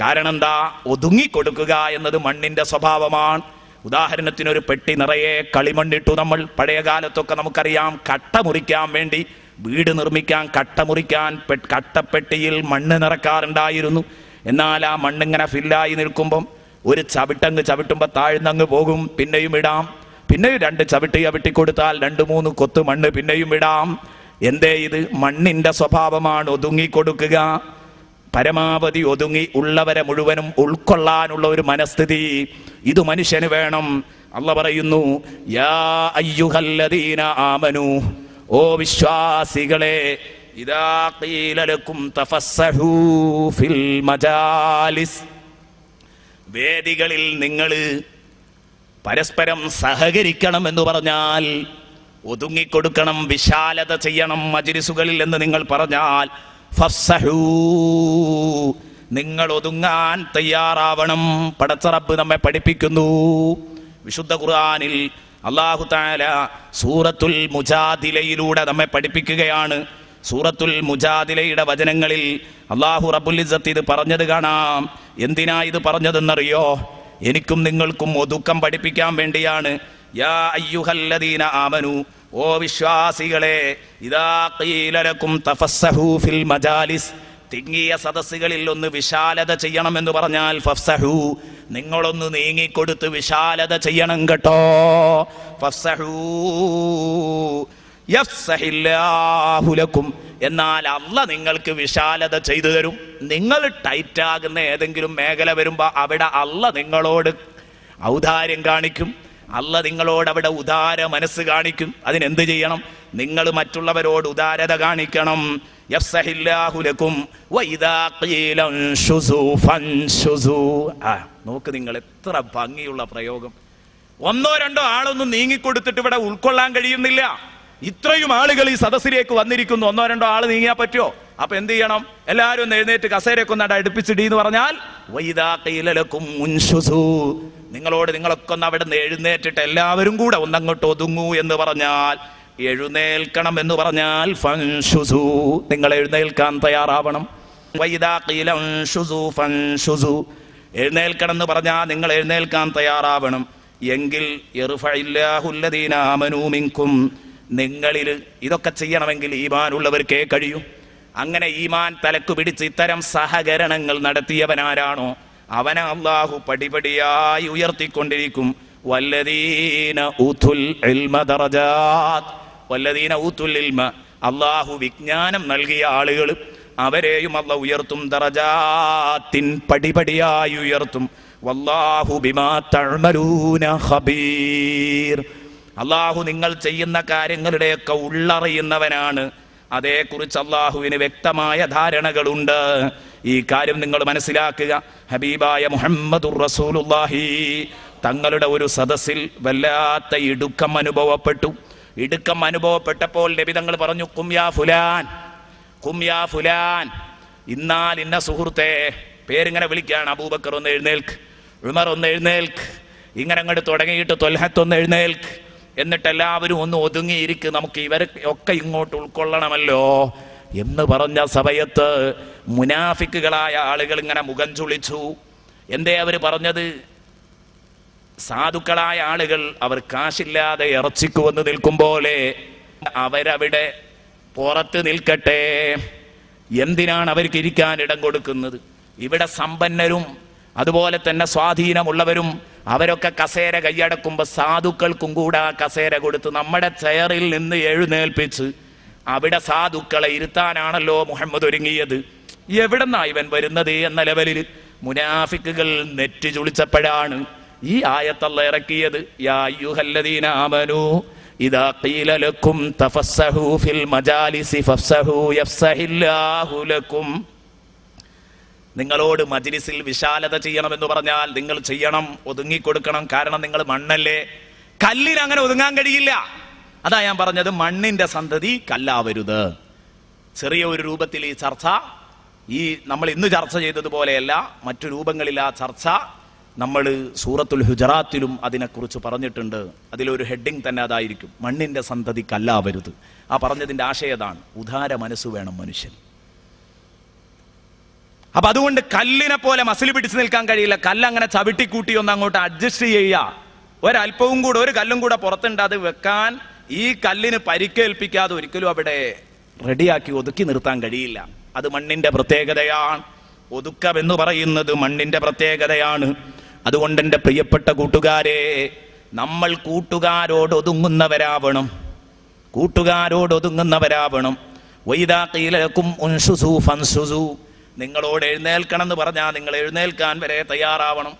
കാരണം എന്താ? ഒതുങ്ങിക്കൊടുക്കുക എന്നത് മണ്ണിന്റെ സ്വഭാവമാണ്. ഉദാഹരണത്തിന് ഒരു പെട്ടി നിറയെ കളിമണ്ണിട്ടു. നമ്മൾ പഴയ കാലത്തൊക്കെ നമുക്കറിയാം, കട്ട മുറിക്കാൻ വേണ്ടി, വീട് നിർമ്മിക്കാൻ കട്ട മുറിക്കാൻ കട്ടപ്പെട്ടിയിൽ മണ്ണ് നിറക്കാറുണ്ടായിരുന്നു. എന്നാൽ ആ മണ്ണിങ്ങനെ ഫില്ലായി നിൽക്കുമ്പം ഒരു ചവിട്ടങ്ങ് ചവിട്ടുമ്പോൾ താഴ്ന്നങ്ങ് പോകും. പിന്നെയും ഇടാം, പിന്നെയും 2 ചവിട്ടി കൊടുത്താൽ 2-3 കൊത്ത് മണ്ണ് പിന്നെയും ഇടാം. എന്തേ? ഇത് മണ്ണിന്റെ സ്വഭാവമാണ്. ഒതുങ്ങിക്കൊടുക്കുക. പരമാവധി ഒതുങ്ങി ഉള്ളവരെ മുഴുവനും ഉൾക്കൊള്ളാനുള്ള ഒരു മനസ്ഥിതി ഇത് മനുഷ്യന് വേണം. അല്ലാഹു പറയുന്നു, യാ അയ്യുഹല്ലദീന ആമനു, ഓ വിശ്വാസികളെ, ഇദാ ഖീല ലക്കും തഫസ്സഹൂ ഫിൽ മജാലിസ്, വേദികളിൽ നിങ്ങൾ പരസ്പരം സഹകരിക്കണം എന്ന് പറഞ്ഞാൽ ഒതുങ്ങിക്കൊടുക്കണം, വിശാലത ചെയ്യണം. മജ്ലിസുകളിൽ എന്ന് നിങ്ങൾ പറഞ്ഞാൽ ഫസ്സഹൂ, നിങ്ങൾ ഒതുങ്ങാൻ തയ്യാറാവണം. പടച്ച റബ്ബ് നമ്മെ പഠിപ്പിക്കുന്നു. വിശുദ്ധ ഖുർആനിൽ അല്ലാഹു തആല സൂറത്തുൽ മുജാദിലയിലൂടെ നമ്മെ പഠിപ്പിക്കുകയാണ്. സൂറത്തുൽ മുജാദിലയുടെ വചനങ്ങളിൽ അല്ലാഹു റബ്ബുൽ ഇസ്സത്ത് ഇത് പറഞ്ഞത് കാണാം. എന്തിനാ ഇത് പറഞ്ഞതെന്നറിയോ? എനിക്കും നിങ്ങൾക്കും ഒതുക്കം പഠിപ്പിക്കാൻ വേണ്ടിയാണ്. യാ അയ്യുഹല്ലദീന ആമനു, ഓ വിശ്വാസികളെ, ഇദാ ഖീല ലക്കും തഫസ്സഹൂ ഫിൽ മജാലിസ്, തിങ്ങിയ സദസ്സുകളിൽ ഒന്ന് വിശാലത ചെയ്യണം എന്ന് പറഞ്ഞാൽ ഫഫ്സഹൂ, നിങ്ങളൊന്ന് നീങ്ങിക്കൊടുത്ത് വിശാലത ചെയ്യണം കേട്ടോ. ഫഫ്സഹൂ യഫ്സഹില്ലാഹു ലക്കും, എന്നാൽ അല്ലാഹ് നിങ്ങൾക്ക് വിശാലത ചെയ്തു തരും. നിങ്ങൾ ടൈറ്റാകുന്ന ഏതെങ്കിലും മേഖല വരുമ്പോൾ അവിടെ അല്ലാഹ് നിങ്ങളോട് ഔദാര്യം കാണിക്കും. അല്ലാഹ് നിങ്ങളോട് അവിടെ ഉദാര മനസ്സ് കാണിക്കും. അതിനെന്ത് ചെയ്യണം? നിങ്ങൾ മറ്റുള്ളവരോട് ഉദാരത കാണിക്കണം. യഫ്സഹില്ലാഹു ലക്കും വഇദാ ഖീല അൻശുസൂ ഫൻശുസൂ. നോക്ക് നിങ്ങൾ, എത്ര ഭംഗിയുള്ള പ്രയോഗം. 1-2 ആളൊന്നും നീങ്ങിക്കൊടുത്തിട്ട് ഇവിടെ ഉൾക്കൊള്ളാൻ കഴിയുന്നില്ല. ഇത്രയും ആളുകൾ ഈ സദസ്സിലേക്ക് വന്നിരിക്കുന്നു. 1-2 ആൾ നീങ്ങിയാൽ പറ്റുമോ? അപ്പൊ എന്ത് ചെയ്യണം? എല്ലാവരും ഒന്ന് എഴുന്നേറ്റ് കസേരയൊക്കെ ഒന്ന് അടുപ്പിച്ചിടി എന്ന് പറഞ്ഞാൽ വഇദാ ഖീല ലക്കും ഉൻശുസൂ, നിങ്ങളോട് നിങ്ങളൊക്കെ ഒന്ന് അവിടെ നിന്ന് എഴുന്നേറ്റിട്ട് എല്ലാവരും കൂടെ ഒന്നങ്ങോട്ട് ഒതുങ്ങൂ എന്ന് പറഞ്ഞാൽ, എഴുന്നേൽക്കണം എന്ന് പറഞ്ഞാൽ ഫൻശുസൂ, നിങ്ങൾ എഴുന്നേൽക്കാൻ തയ്യാറാവണം. വഇദാ ഖീല ഉൻശുസൂ ഫൻശുസൂ, എഴുന്നേൽക്കണം എന്ന് പറഞ്ഞാൽ നിങ്ങൾ എഴുന്നേൽക്കാൻ തയ്യാറാവണം. എങ്കിൽ യർഫഇല്ലാഹുല്ലദീന ആമനൂ മിൻകും, നിങ്ങളിൽ ഇതൊക്കെ ചെയ്യണമെങ്കിൽ ഈമാനുള്ളവർക്കേ കഴിയൂ. അങ്ങനെ ഈമാൻ തലക്കു പിടിച്ച് ഇത്തരം സഹകരണങ്ങൾ നടത്തിയവനാരാണോ അവനെ അല്ലാഹു പടിപടിയായി ഉയർത്തിക്കൊണ്ടിരിക്കും. വല്ലദീന ഊതുൽ ഇൽമ ദറജാത്ത്, വല്ലദീന ഊതുൽ ഇൽമ, അല്ലാഹു വിജ്ഞാനം നൽകിയ ആളുകൾ, അവരെയും അല്ലാഹു ഉയർത്തും. ദറജാത്തിൻ, പടിപടിയായി ഉയർത്തും. വല്ലാഹു ബിമാ തഅമലൂന ഖബീർ, അല്ലാഹു നിങ്ങൾ ചെയ്യുന്ന കാര്യങ്ങളുടെയൊക്കെ ഉള്ളറിയുന്നവനാണ്. അതേക്കുറിച്ച് അല്ലാഹുവിന് വ്യക്തമായ ധാരണകളുണ്ട്. ഈ കാര്യം നിങ്ങൾ മനസ്സിലാക്കുക. ഹബീബായ മുഹമ്മദുർ റസൂലുള്ളാഹി തങ്ങളുടെ ഒരു സദസ്സിൽ വല്ലാത്ത ഇടുക്കം അനുഭവപ്പെട്ടു. ഇടുക്കം അനുഭവപ്പെട്ടപ്പോൾ നബി തങ്ങൾ പറഞ്ഞു, ഖും യാ ഫുലാൻ, ഖും യാ ഫുലാൻ, ഇന്നാൽ ഇന്ന സുഹൃത്തെ, പേരിങ്ങനെ വിളിക്കുകയാണ്. അബൂബക്കർ ഒന്ന് എഴുന്നേൽക്ക്, ഉമർ ഒന്ന് എഴുന്നേൽക്ക്, ഇങ്ങനെ അങ്ങോട്ട് തുടങ്ങിയിട്ട് തൊൽഹത്ത് ഒന്ന് എഴുന്നേൽക്ക്, എന്നിട്ട് എല്ലാവരും ഒന്ന് ഒതുങ്ങിയിരിക്ക്, നമുക്ക് ഇവരെ ഒക്കെ ഇങ്ങോട്ട് ഉൾക്കൊള്ളണമല്ലോ എന്ന് പറഞ്ഞ സമയത്ത് മുനാഫിക്കുകളായ ആളുകൾ ഇങ്ങനെ മുഖം ചുളിച്ചു. എന്തേ അവർ പറഞ്ഞത്? സാധുക്കളായ ആളുകൾ അവർ കാശില്ലാതെ ഇറച്ചിക്ക് വന്ന് നിൽക്കും പോലെ അവരവിടെ പുറത്ത് നിൽക്കട്ടെ. എന്തിനാണ് അവർക്ക് ഇരിക്കാൻ ഇടം കൊടുക്കുന്നത്? ഇവിടെ സമ്പന്നരും അതുപോലെ തന്നെ സ്വാധീനമുള്ളവരും അവരൊക്കെ കസേര കൈയടക്കുമ്പോൾ സാധുക്കൾക്കും കൂടെ ആ കസേര കൊടുത്ത് നമ്മുടെ ചെയറിൽ നിന്ന് എഴുന്നേൽപ്പിച്ച് അവിടെ സാധുക്കളെ ഇരുത്താനാണല്ലോ മുഹമ്മദ് ഒരുങ്ങിയത്. എവിടെന്നാ ഇവൻ വരുന്നത് എന്ന ലെവലിൽ മുനാഫിക്കുകൾ നെറ്റി ചുളിച്ചപ്പോഴാണ് ഈ ആയത്തല്ല ഇറക്കിയത്. യാ അയ്യുഹല്ലദീന ആമനൂ ഇദാ ഖീല ലക്കും തഫസ്സഹൂ ഫിൽ മജാലിസി ഫഫ്സഹൂ യഫ്സഹില്ലാഹു ലക്കും. നിങ്ങളോട് മജ്ലിസിൽ വിശാലത ചെയ്യണമെന്ന് പറഞ്ഞാൽ നിങ്ങൾ ചെയ്യണം, ഒതുങ്ങിക്കൊടുക്കണം. കാരണം നിങ്ങൾ മണ്ണല്ലേ, കല്ലിന് അങ്ങനെ ഒതുങ്ങാൻ കഴിയില്ല. അതാ ഞാൻ പറഞ്ഞത്, മണ്ണിന്റെ സന്തതി കല്ലാവരുത്. ചെറിയ ഒരു രൂപത്തിൽ ഈ ചർച്ച, ഈ നമ്മൾ ഇന്ന് ചർച്ച ചെയ്തതുപോലെയല്ല, മറ്റു രൂപങ്ങളിൽ ആ ചർച്ച നമ്മൾ സൂറത്തുൽ ഹുജറാത്തിലും അതിനെക്കുറിച്ച് പറഞ്ഞിട്ടുണ്ട്. അതിലൊരു ഹെഡിങ് തന്നെ അതായിരിക്കും, മണ്ണിന്റെ സന്തതി കല്ലാവരുത്. ആ പറഞ്ഞതിന്റെ ആശയതാണ്, ഉദാര മനസ്സ് വേണം മനുഷ്യൻ. അപ്പൊ അതുകൊണ്ട് കല്ലിനെ പോലെ മസിൽ പിടിച്ചു നിൽക്കാൻ കഴിയില്ല. കല്ലങ്ങനെ ചവിട്ടിക്കൂട്ടി ഒന്ന് അങ്ങോട്ട് അഡ്ജസ്റ്റ് ചെയ്യുക, ഒരല്പവും കൂടെ ഒരു കല്ലും കൂടെ പുറത്തുണ്ട്, അത് വെക്കാൻ ഈ കല്ലിന് പരിക്കേൽപ്പിക്കാതെ ഒരിക്കലും അവിടെ റെഡിയാക്കി ഒതുക്കി നിർത്താൻ കഴിയില്ല. അത് മണ്ണിന്റെ പ്രത്യേകതയാണ്. ഒതുക്കം എന്ന് പറയുന്നത് മണ്ണിന്റെ പ്രത്യേകതയാണ്. അതുകൊണ്ട് എൻ്റെ പ്രിയപ്പെട്ട കൂട്ടുകാരെ, നമ്മൾ കൂട്ടുകാരോട് ഒതുങ്ങുന്നവരാവണം, കൂട്ടുകാരോട് ഒതുങ്ങുന്നവരാവണം. വൈദാ ഖീല ലക്കും ഉൻശുസൂ ഫൻശുസൂ, നിങ്ങളോട് എഴുന്നേൽക്കണം എന്ന് പറഞ്ഞാൽ നിങ്ങൾ എഴുന്നേൽക്കാൻ വരെ തയ്യാറാവണം.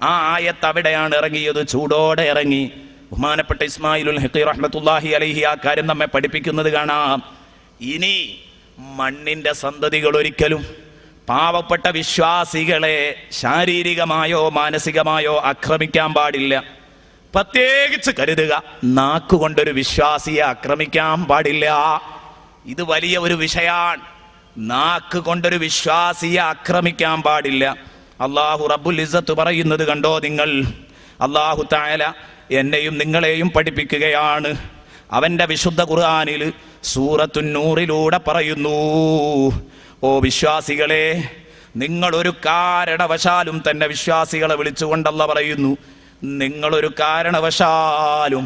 ആ ആയത്ത് അവിടെയാണ് ഇറങ്ങിയത്, ചൂടോടെ ഇറങ്ങി. ബഹുമാനപ്പെട്ട ഇസ്മായിലുൽ ഹഖി റഹ്മത്തുള്ളാഹി അലൈഹി ആ കാര്യം നമ്മെ പഠിപ്പിക്കുന്നത് കാണാം. ഇനി മണ്ണിന്റെ സന്തതികൾ ഒരിക്കലും പാവപ്പെട്ട വിശ്വാസികളെ ശാരീരികമായോ മാനസികമായോ ആക്രമിക്കാൻ പാടില്ല. പ്രത്യേകിച്ച് കരുതുക, നാക്കുകൊണ്ടൊരു വിശ്വാസിയെ ആക്രമിക്കാൻ പാടില്ല. ഇത് വലിയ ഒരു വിഷയമാണ്. നാക്ക് കൊണ്ടൊരു വിശ്വാസിയെ ആക്രമിക്കാൻ പാടില്ല. അല്ലാഹു റബ്ബുൽ ഇസ്സത്ത് പറയുന്നത് കണ്ടോ നിങ്ങൾ? അല്ലാഹു തആല എന്നെയും നിങ്ങളെയും പഠിപ്പിക്കുകയാണ്. അവന്റെ വിശുദ്ധ ഖുർആനിൽ സൂറത്തുൻ നൂറിലൂടെ പറയുന്നു, ഓ വിശ്വാസികളെ, നിങ്ങളൊരു കാരണവശാലും തന്നെ വിശ്വാസികളെ വിളിച്ചുകൊണ്ടല്ല പറയുന്നു, നിങ്ങളൊരു കാരണവശാലും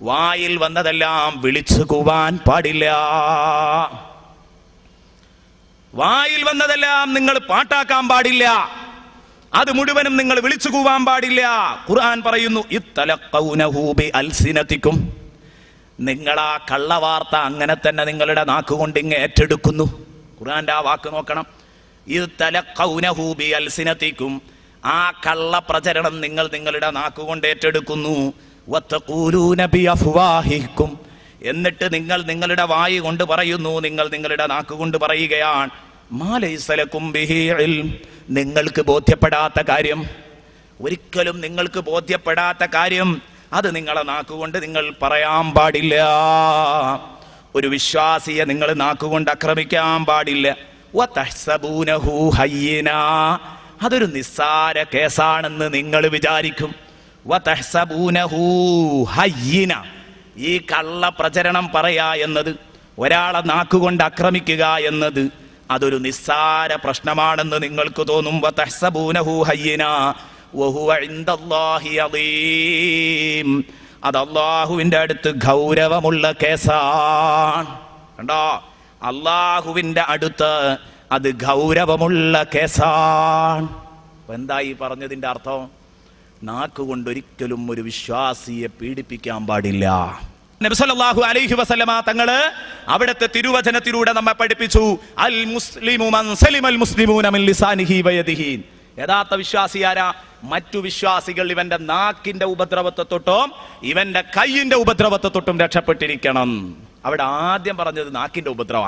വായിൽ വന്നതെല്ലാം വിളിച്ചു കൂവാൻ പാടില്ല. വായിൽ വന്നതെല്ലാം നിങ്ങൾ പാട്ടാക്കാൻ പാടില്ല. അത് മുഴുവനും നിങ്ങൾ വിളിച്ചു കൂവാൻ പാടില്ല. ഖുർആൻ പറയുന്നു, ഇത്തലഖൗനഹു ബിഅൽസിനതികും, നിങ്ങൾ ആ കള്ളവാർത്ത അങ്ങനെ തന്നെ നിങ്ങളുടെ നാക്കുകൊണ്ട് ഇങ്ങ് ഏറ്റെടുക്കുന്നു. ഖുർആന്റെ ആ വാക്ക് നോക്കണം, ഇത്തലഖൗനഹു ബിഅൽസിനതികും, ആ കള്ള പ്രചരണം നിങ്ങൾ നിങ്ങളുടെ നാക്കുകൊണ്ട് ഏറ്റെടുക്കുന്നു. വതഖൂലൂന ബിഅഫ്വാഹിക്കും, എന്നിട്ട് നിങ്ങൾ നിങ്ങളുടെ വായി കൊണ്ട് പറയുന്നു, നിങ്ങൾ നിങ്ങളുടെ നാക്കുകൊണ്ട് പറയുകയാണ്, മാ ലൈസ ലക്കും ബിഹി ഇൽം, നിങ്ങൾക്ക് ബോധ്യപ്പെടാത്ത കാര്യം, ഒരിക്കലും നിങ്ങൾക്ക് ബോധ്യപ്പെടാത്ത കാര്യം അത് നിങ്ങളെ നാക്കുകൊണ്ട് നിങ്ങൾ പറയാൻ പാടില്ല. ഒരു വിശ്വാസിയെ നിങ്ങൾ നാക്കുകൊണ്ട് ആക്രമിക്കാൻ പാടില്ല. വതഹ്സബൂനഹു ഹയ്യിനാ, അതൊരു നിസ്സാര കേസാണെന്ന് നിങ്ങൾ വിചാരിക്കും. വതഹ്സബൂനഹു ഹയ്യിനാ, ഈ കള്ള പ്രചരണം പറയാ എന്നത്, ഒരാളെ നാക്കുകൊണ്ട് ആക്രമിക്കുക എന്നത് അതൊരു നിസ്സാര പ്രശ്നമാണെന്ന് നിങ്ങൾക്ക് തോന്നും. വതഹ്സബൂനഹു ഹയ്യിനാ വഹുവ ഇൻദല്ലാഹി അദീം, അത് അല്ലാഹുവിന്റെ അടുത്ത് ഗൗരവമുള്ള കേസാണ്. കണ്ടോ, അല്ലാഹുവിന്റെ അടുത്ത് അത് ഗൗരവമുള്ള കേസാണ്. എന്താ ഈ പറഞ്ഞതിന്റെ അർത്ഥം? നാക്കുകൊണ്ട് ഒരിക്കലും ഒരു വിശ്വാസിയെ പീഡിപ്പിക്കാൻ പാടില്ല. നബി സല്ലല്ലാഹു അലൈഹി വസല്ലമ തങ്ങള് അവിടുത്തെ തിരുവചനത്തിലൂടെ നമ്മെ പഠിപ്പിച്ചു, അൽ മുസ്ലിമു മൻ സലിമൽ മുസ്ലിമൂന മിൻ ലിസാനിഹി വയദിഹി. യഥാർത്ഥ വിശ്വാസി ആരാ? മറ്റു വിശ്വാസികൾ ഇവന്റെ നാക്കിന്റെ ഉപദ്രവത്തെ തൊട്ടും ഇവന്റെ കൈയിന്റെ ഉപദ്രവത്തെ തൊട്ടും രക്ഷപ്പെട്ടിരിക്കണം. അവിടെ ആദ്യം പറഞ്ഞത് നാക്കിന്റെ ഉപദ്രവ,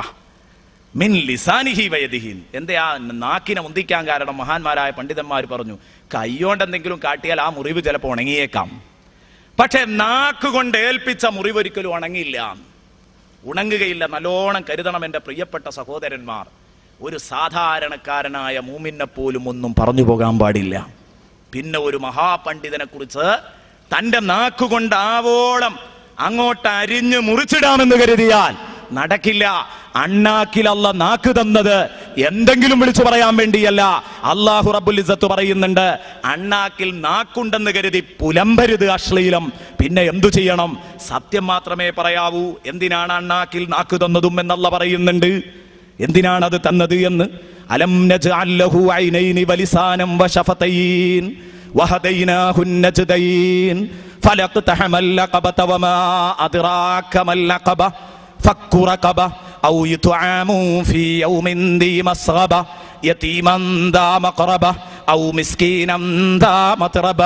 മിൻ ലിസാനിഹി വയദിഹി. എന്താ നാക്കിനെ മുന്തിക്കാൻ കാരണം? മഹാന്മാരായ പണ്ഡിതന്മാർ പറഞ്ഞു, കൈയോണ്ട് എന്തെങ്കിലും കാട്ടിയാൽ ആ മുറിവ് ചിലപ്പോൾ ഉണങ്ങിയേക്കാം, പക്ഷെ നാക്ക് കൊണ്ട് ഏൽപ്പിച്ച മുറിവ് ഒരിക്കലും ഉണങ്ങിയില്ല, ഉണങ്ങുകയില്ല. നല്ലോണം കരുതണം എൻ്റെ പ്രിയപ്പെട്ട സഹോദരന്മാർ. ഒരു സാധാരണക്കാരനായ മൂമിനെ പോലും ഒന്നും പറഞ്ഞു പോകാൻ പാടില്ല. പിന്നെ ഒരു മഹാപണ്ഡിതനെ കുറിച്ച് തന്റെ നാക്കുകൊണ്ടാവോളം അങ്ങോട്ട് അരിഞ്ഞു മുറിച്ചിടാമെന്ന് കരുതിയാൽ നടക്കില്ല. അണ്ണാക്കിൽ അല്ല നാക്ക് തന്നത് എന്തെങ്കിലും വിളിച്ചു പറയാൻ വേണ്ടിയല്ല. അല്ലാഹു റബ്ബുൽ ഇസ്സത്ത് പറയുന്നുണ്ട്, അണ്ണാക്കിൽ നാക്കുണ്ടെന്ന് കരുതി പുലമ്പരുത് അശ്ലീലം. പിന്നെ എന്തു ചെയ്യണം? സത്യം മാത്രമേ പറയാവൂ. എന്തിനാണ് അണ്ണാക്കിൽ നാക്ക് തന്നതും എന്നല്ല പറയുന്നുണ്ട്. എന്തിനാണത് തന്നത് എന്ന്. അലം നജ്അൽ ലഹു ഐനൈനി വലിസാനം വശഫതൈൻ വഹദൈനാഹുൻ നജ്ദൈൻ ഫലഖ്തഹമൽ ലഖബത വമാ അദ്റാക മൽ ലഖബ ഫക്കു റഖബ ഔ യുത്ആമു ഫീ യൗമിൻ ദീ മസ്ഗബ യതീമൻ ദാ മഖറബ ഔ മിസ്കീനൻ ദാ മത്രബ.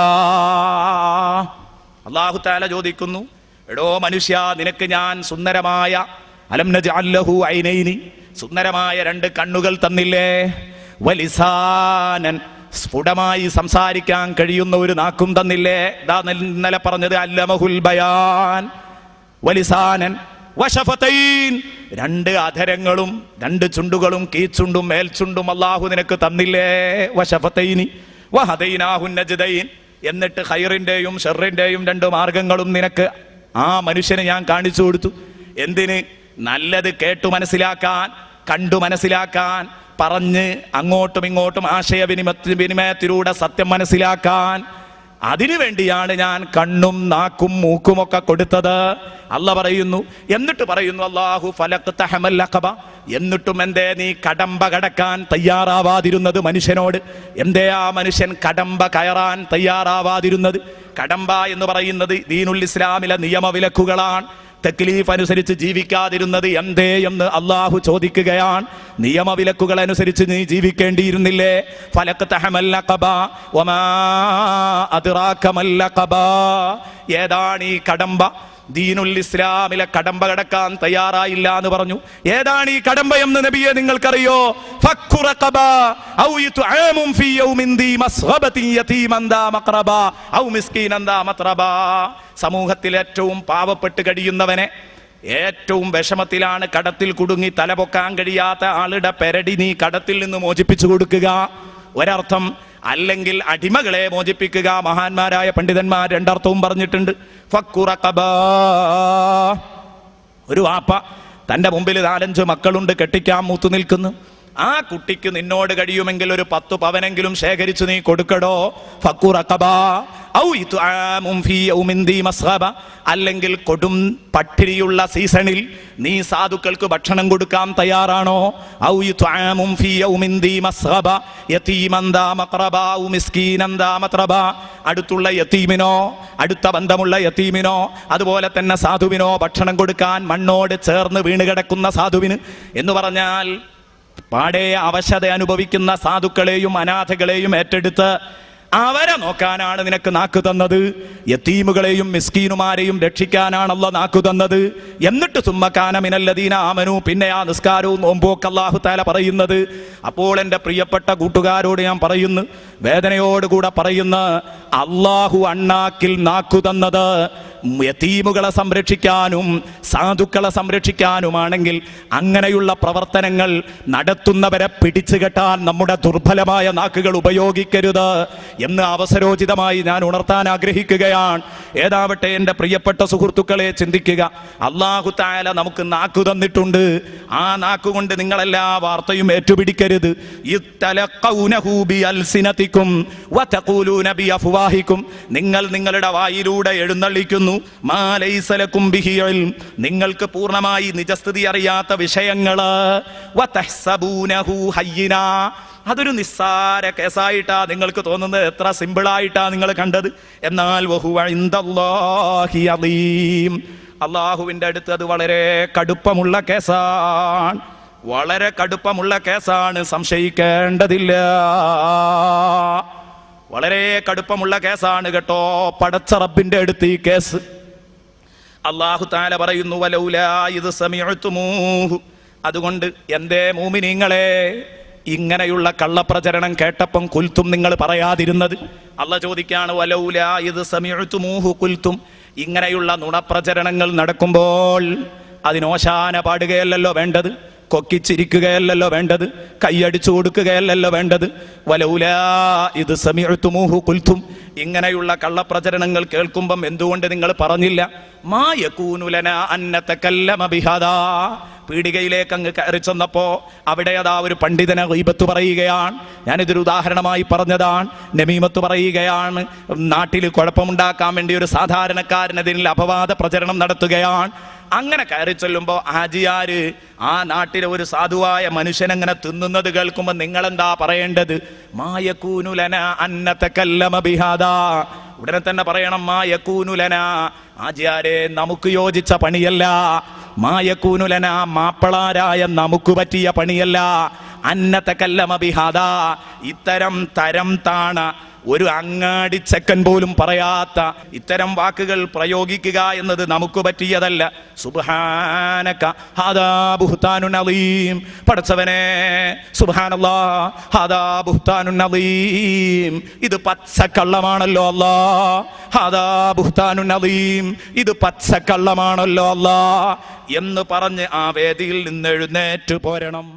അല്ലാഹു തആല ചോദിക്കുന്നു, എടോ മനുഷ്യ, നിനക്ക് ഞാൻ സുന്ദരമായ അലം നജ്അൽ ലഹു ഐനൈനി, സുന്ദരമായ 2 കണ്ണുകൾ തന്നില്ലേ? വലിസാനൻ, സ്ഫുടമായി സംസാരിക്കാൻ കഴിയുന്ന ഒരു നാക്കും തന്നില്ലേ? ഇന്നലെ പറഞ്ഞത് അല്ലമഹുൽ ബയാൻ. വലിസാനൻ വശഫതൈൻ, 2 അധരങ്ങളും 2 ചുണ്ടുകളും, കീച്ചുണ്ടും മേൽചുണ്ടും അല്ലാഹു നിനക്ക് തന്നില്ലേ? വശഫതൈനി വഹദൈനാഹുൻ നജ്ദൈൻ, എന്നിട്ട് ഖൈറിന്റെയും ഷർറിന്റെയും 2 മാർഗങ്ങളും നിനക്ക് ആ മനുഷ്യന് ഞാൻ കാണിച്ചു കൊടുത്തു. എന്തിന്? നല്ലത് കേട്ടു മനസ്സിലാക്കാൻ, കണ്ടു മനസ്സിലാക്കാൻ, പറഞ്ഞ് അങ്ങോട്ടും ഇങ്ങോട്ടും ആശയവിനിമയത്തിലൂടെ സത്യം മനസ്സിലാക്കാൻ. അതിനു വേണ്ടിയാണ് ഞാൻ കണ്ണും നാക്കും മൂക്കുമൊക്കെ കൊടുത്തത്. അല്ല പറയുന്നു. എന്നിട്ട് പറയുന്നു അല്ലാഹു ഫലഖ്തഹമൽ ലഖബ, എന്നിട്ടും എന്തേ നീ കടമ്പ കടക്കാൻ തയ്യാറാവാതിരുന്നത് മനുഷ്യനോട്? എന്തേ ആ മനുഷ്യൻ കടമ്പ കയറാൻ തയ്യാറാവാതിരുന്നത്? കടമ്പ എന്ന് പറയുന്നത് ദീനുൽ ഇസ്ലാമിലെ നിയമവിലക്കുകളാണ്. തക്ലീഫ് അനുസരിച്ച് ജീവിക്കാതിരുന്നത് എന്തേ എന്ന് അള്ളാഹു ചോദിക്കുകയാണ്. നിയമവിലക്കുകൾ അനുസരിച്ച് നീ ജീവിക്കേണ്ടിയിരുന്നില്ലേ? ഫലഖ്തഹമൽ ലഖബ വമാ അദ്റാക മൽ ലഖബ, ഏതാണ് ഈ കടമ്പ? ദീനുൽ ഇസ്ലാമിലെ കടമ്പ കടക്കാൻ തയ്യാറായില്ല എന്ന് പറഞ്ഞു. ഏതാണ് ഈ കടമ്പ എന്ന് നബിയെ നിങ്ങൾക്കറിയോ? ഫക്കു റഖബ ഔ യുത്ആമുൻ ഫീ യൗമിൻ ദീ മസ്ഗബതി യതീമൻ ദാ മഖറബ ഔ മിസ്കീനൻ ദാ മത്രബ. സമൂഹത്തിൽ ഏറ്റവും പാവപ്പെട്ട് കഴിയുന്നവനെ, ഏറ്റവും വിഷമത്തിലാണ്, കടത്തിൽ കുടുങ്ങി തലപൊക്കാൻ കഴിയാത്ത ആളുടെ പെരടി നീ കടത്തിൽ നിന്ന് മോചിപ്പിച്ചു കൊടുക്കുക, ഒരർത്ഥം. അല്ലെങ്കിൽ അടിമകളെ മോചിപ്പിക്കുക. മഹാന്മാരായ പണ്ഡിതന്മാർ 2 അർത്ഥവും പറഞ്ഞിട്ടുണ്ട്. ഫക്കു റഖബ, ഒരു വാപ്പ തന്റെ മുമ്പിൽ 4-5 മക്കളുണ്ട്, കെട്ടിക്കാൻ മൂത്തു നിൽക്കുന്നു. ആ കുട്ടിക്ക് നിന്നോട് കഴിയുമെങ്കിൽ ഒരു 10 പവനെങ്കിലും ശേഖരിച്ചു നീ കൊടുക്കടോ. ഫക്കു റഖബ ഔ യുത്ആമുൻ ഫീ യൗമിൻ ദീ മസ്ഗബ, അല്ലെങ്കിൽ കൊടും പട്ടിണിയുള്ള സീസണിൽ നീ സാധുക്കൾക്ക് ഭക്ഷണം കൊടുക്കാൻ തയ്യാറാണോ? ഔ യുത്ആമുൻ ഫീ യൗമിൻ ദീ മസ്ഗബ യതീമൻ ദാ മഖറബ ഔ മിസ്കീനൻ ദാ മത്രബ, അടുത്തുള്ള യതീമിനോ, അടുത്ത ബന്ധമുള്ള യതീമിനോ, അതുപോലെ തന്നെ സാധുവിനോ ഭക്ഷണം കൊടുക്കാൻ, മണ്ണോട് ചേർന്ന് വീണ് കിടക്കുന്ന സാധുവിന് എന്ന് പറഞ്ഞാൽ പാടെ അവശത അനുഭവിക്കുന്ന സാധുക്കളെയും അനാഥകളെയും ഏറ്റെടുത്ത് അവരെ നോക്കാനാണ് നിനക്ക് നാക്ക് തന്നത്. യതീമുകളെയും മിസ്കീനുമാരെയും രക്ഷിക്കാനാണല്ലോ നാക്ക് തന്നത്. എന്നിട്ട് സുമ്മകാന മിനല്ലദീന ആമനു, പിന്നെ ആ നിസ്കാരവും നോമ്പുമൊക്കെ അല്ലാഹു തആല പറയുന്നത്. അപ്പോൾ എൻ്റെ പ്രിയപ്പെട്ട കൂട്ടുകാരോട് ഞാൻ പറയുന്നു, വേദനയോടുകൂടെ പറയുന്ന, അല്ലാഹു അണ്ണാക്കിൽ നാക്കു തന്നത് യതീമുകളെ സംരക്ഷിക്കാനും സാധുക്കളെ സംരക്ഷിക്കാനുമാണെങ്കിൽ അങ്ങനെയുള്ള പ്രവർത്തനങ്ങൾ നടത്തുന്നവരെ പിടിച്ചു കെട്ടാൻ നമ്മുടെ ദുർബലമായ നാക്കുകൾ ഉപയോഗിക്കരുത് എന്ന് അവസരോചിതമായി ഞാൻ ഉണർത്താൻ ആഗ്രഹിക്കുകയാണ്. ഏതാവട്ടെ എൻ്റെ പ്രിയപ്പെട്ട സുഹൃത്തുക്കളെ, ചിന്തിക്കുക. അല്ലാഹു തആല നമുക്ക് നാക്കു തന്നിട്ടുണ്ട്. ആ നാക്കുകൊണ്ട് നിങ്ങളെല്ലാ വാർത്തയും ഏറ്റുപിടിക്കരുത്. യതലഖൗനഹു ബിഅൽസിനതികും വതഖൂലൂന ബിഅഫ്വാഹികും, നിങ്ങൾ നിങ്ങളുടെ വായിലൂടെ എഴുന്നള്ളിക്കുന്നു മാ ലൈസ ലകും ബിഹി ഇൽം, നിങ്ങൾക്ക് പൂർണ്ണമായി നിജസ്ഥിതി അറിയാത്ത വിഷയങ്ങള്. വതഹ്സബൂനഹു ഹയ്യിനാ, അതൊരു നിസ്സാര കേസായിട്ടാ നിങ്ങൾക്ക് തോന്നുന്നത്. എത്ര സിമ്പിളായിട്ടാ നിങ്ങൾ കണ്ടത്. എന്നാൽ വഹുവ ഇൻദല്ലാഹി അദീം, അള്ളാഹുവിൻ്റെ അടുത്ത് അത് വളരെ കടുപ്പമുള്ള കേസാണ്. വളരെ കടുപ്പമുള്ള കേസാണ്, സംശയിക്കേണ്ടതില്ല. വളരെ കടുപ്പമുള്ള കേസാണ് കേട്ടോ. പടച്ച റബ്ബിന്റെ അടുത്ത് ഈ കേസ്. അല്ലാഹു തആല പറയുന്നു, വലൗലാ ഇദ് സമിഅ്തുമൂഹു, അതുകൊണ്ട് എന്തേ മൂമിനീങ്ങളെ ഇങ്ങനെയുള്ള കള്ളപ്രചരണം കേട്ടപ്പം കുൽത്തും നിങ്ങൾ പറയാതിരുന്നത്? അല്ലാഹ് ചോദിക്കാണ്, വലൗലാ ഇദ് സമിഅ്തുമൂഹു കുൽത്തും, ഇങ്ങനെയുള്ള നുണപ്രചരണങ്ങൾ നടക്കുമ്പോൾ അതിനോശാന പാടുകയല്ലല്ലോ വേണ്ടത്. കൊക്കിച്ചിരിക്കുകയല്ലല്ലോ വേണ്ടത്, കൈയടിച്ചു കൊടുക്കുകയല്ലല്ലോ വേണ്ടത്. വലൗലാ ഇത് സമിഅ്തുമൂഹു ഖുൽതും, ഇങ്ങനെയുള്ള കള്ളപ്രചരണങ്ങൾ കേൾക്കുമ്പം എന്തുകൊണ്ട് നിങ്ങൾ പറഞ്ഞില്ല? മാ യകൂനു ലനാ അൻ നതകല്ലമ ബിഹാദാ. പീടികയിലേക്ക് അങ്ങ് കയറി ചെന്നപ്പോ അവിടെ അതാ ഒരു പണ്ഡിതനെ ഗീബത്ത് പറയുകയാണ്. ഞാനിതൊരു ഉദാഹരണമായി പറഞ്ഞതാണ്. നമീമത്ത് പറയുകയാണ്. നാട്ടിൽ കുഴപ്പമുണ്ടാക്കാൻ വേണ്ടി ഒരു സാധാരണക്കാരനതിൽ അപവാദ പ്രചരണം നടത്തുകയാണ്. അങ്ങനെ കയറി ചെല്ലുമ്പോൾ ഹാജിയാര് ആ നാട്ടിലെ ഒരു സാധുവായ മനുഷ്യനങ്ങനെ തിന്നുന്നത് കേൾക്കുമ്പോൾ നിങ്ങളെന്താ പറയേണ്ടത്? മാ യകൂനു ലനാ അൻ നതകല്ലമ ബിഹാദാ. ഉടനെ തന്നെ പറയണം, മാ യകൂനു ലനാ, ഹാജിയാരെ നമുക്ക് യോജിച്ച പണിയല്ല. മാ യകൂനു ലനാ, മാപ്പളാരായ നമുക്ക് പറ്റിയ പണിയല്ല. അൻ നതകല്ലമ ബിഹാദാ, ഇത്തരം തരം താണ ഒരു അങ്ങാടി ചെക്കൻ പോലും പറയാത്ത ഇത്തരം വാക്കുകൾ പ്രയോഗിക്കുക എന്നത് നമുക്ക് പറ്റിയതല്ല. സുബ്ഹാനക ഹാദാ ബുഹ്താനുൻ അളീം. പടച്ചവനെ, സുബ്ഹാനല്ലാഹ്, ഹാദാ ബുഹ്താനുൻ അളീം, ഇത് പച്ചക്കള്ളമാണല്ലോ അല്ലാ. ഹാദാ ബുഹ്താനുൻ അളീം, ഇത് പച്ചക്കള്ളമാണല്ലോ അല്ലാ എന്ന് പറഞ്ഞ് ആ വേദിയിൽ നിന്ന് എഴുന്നേറ്റ് പോരണം.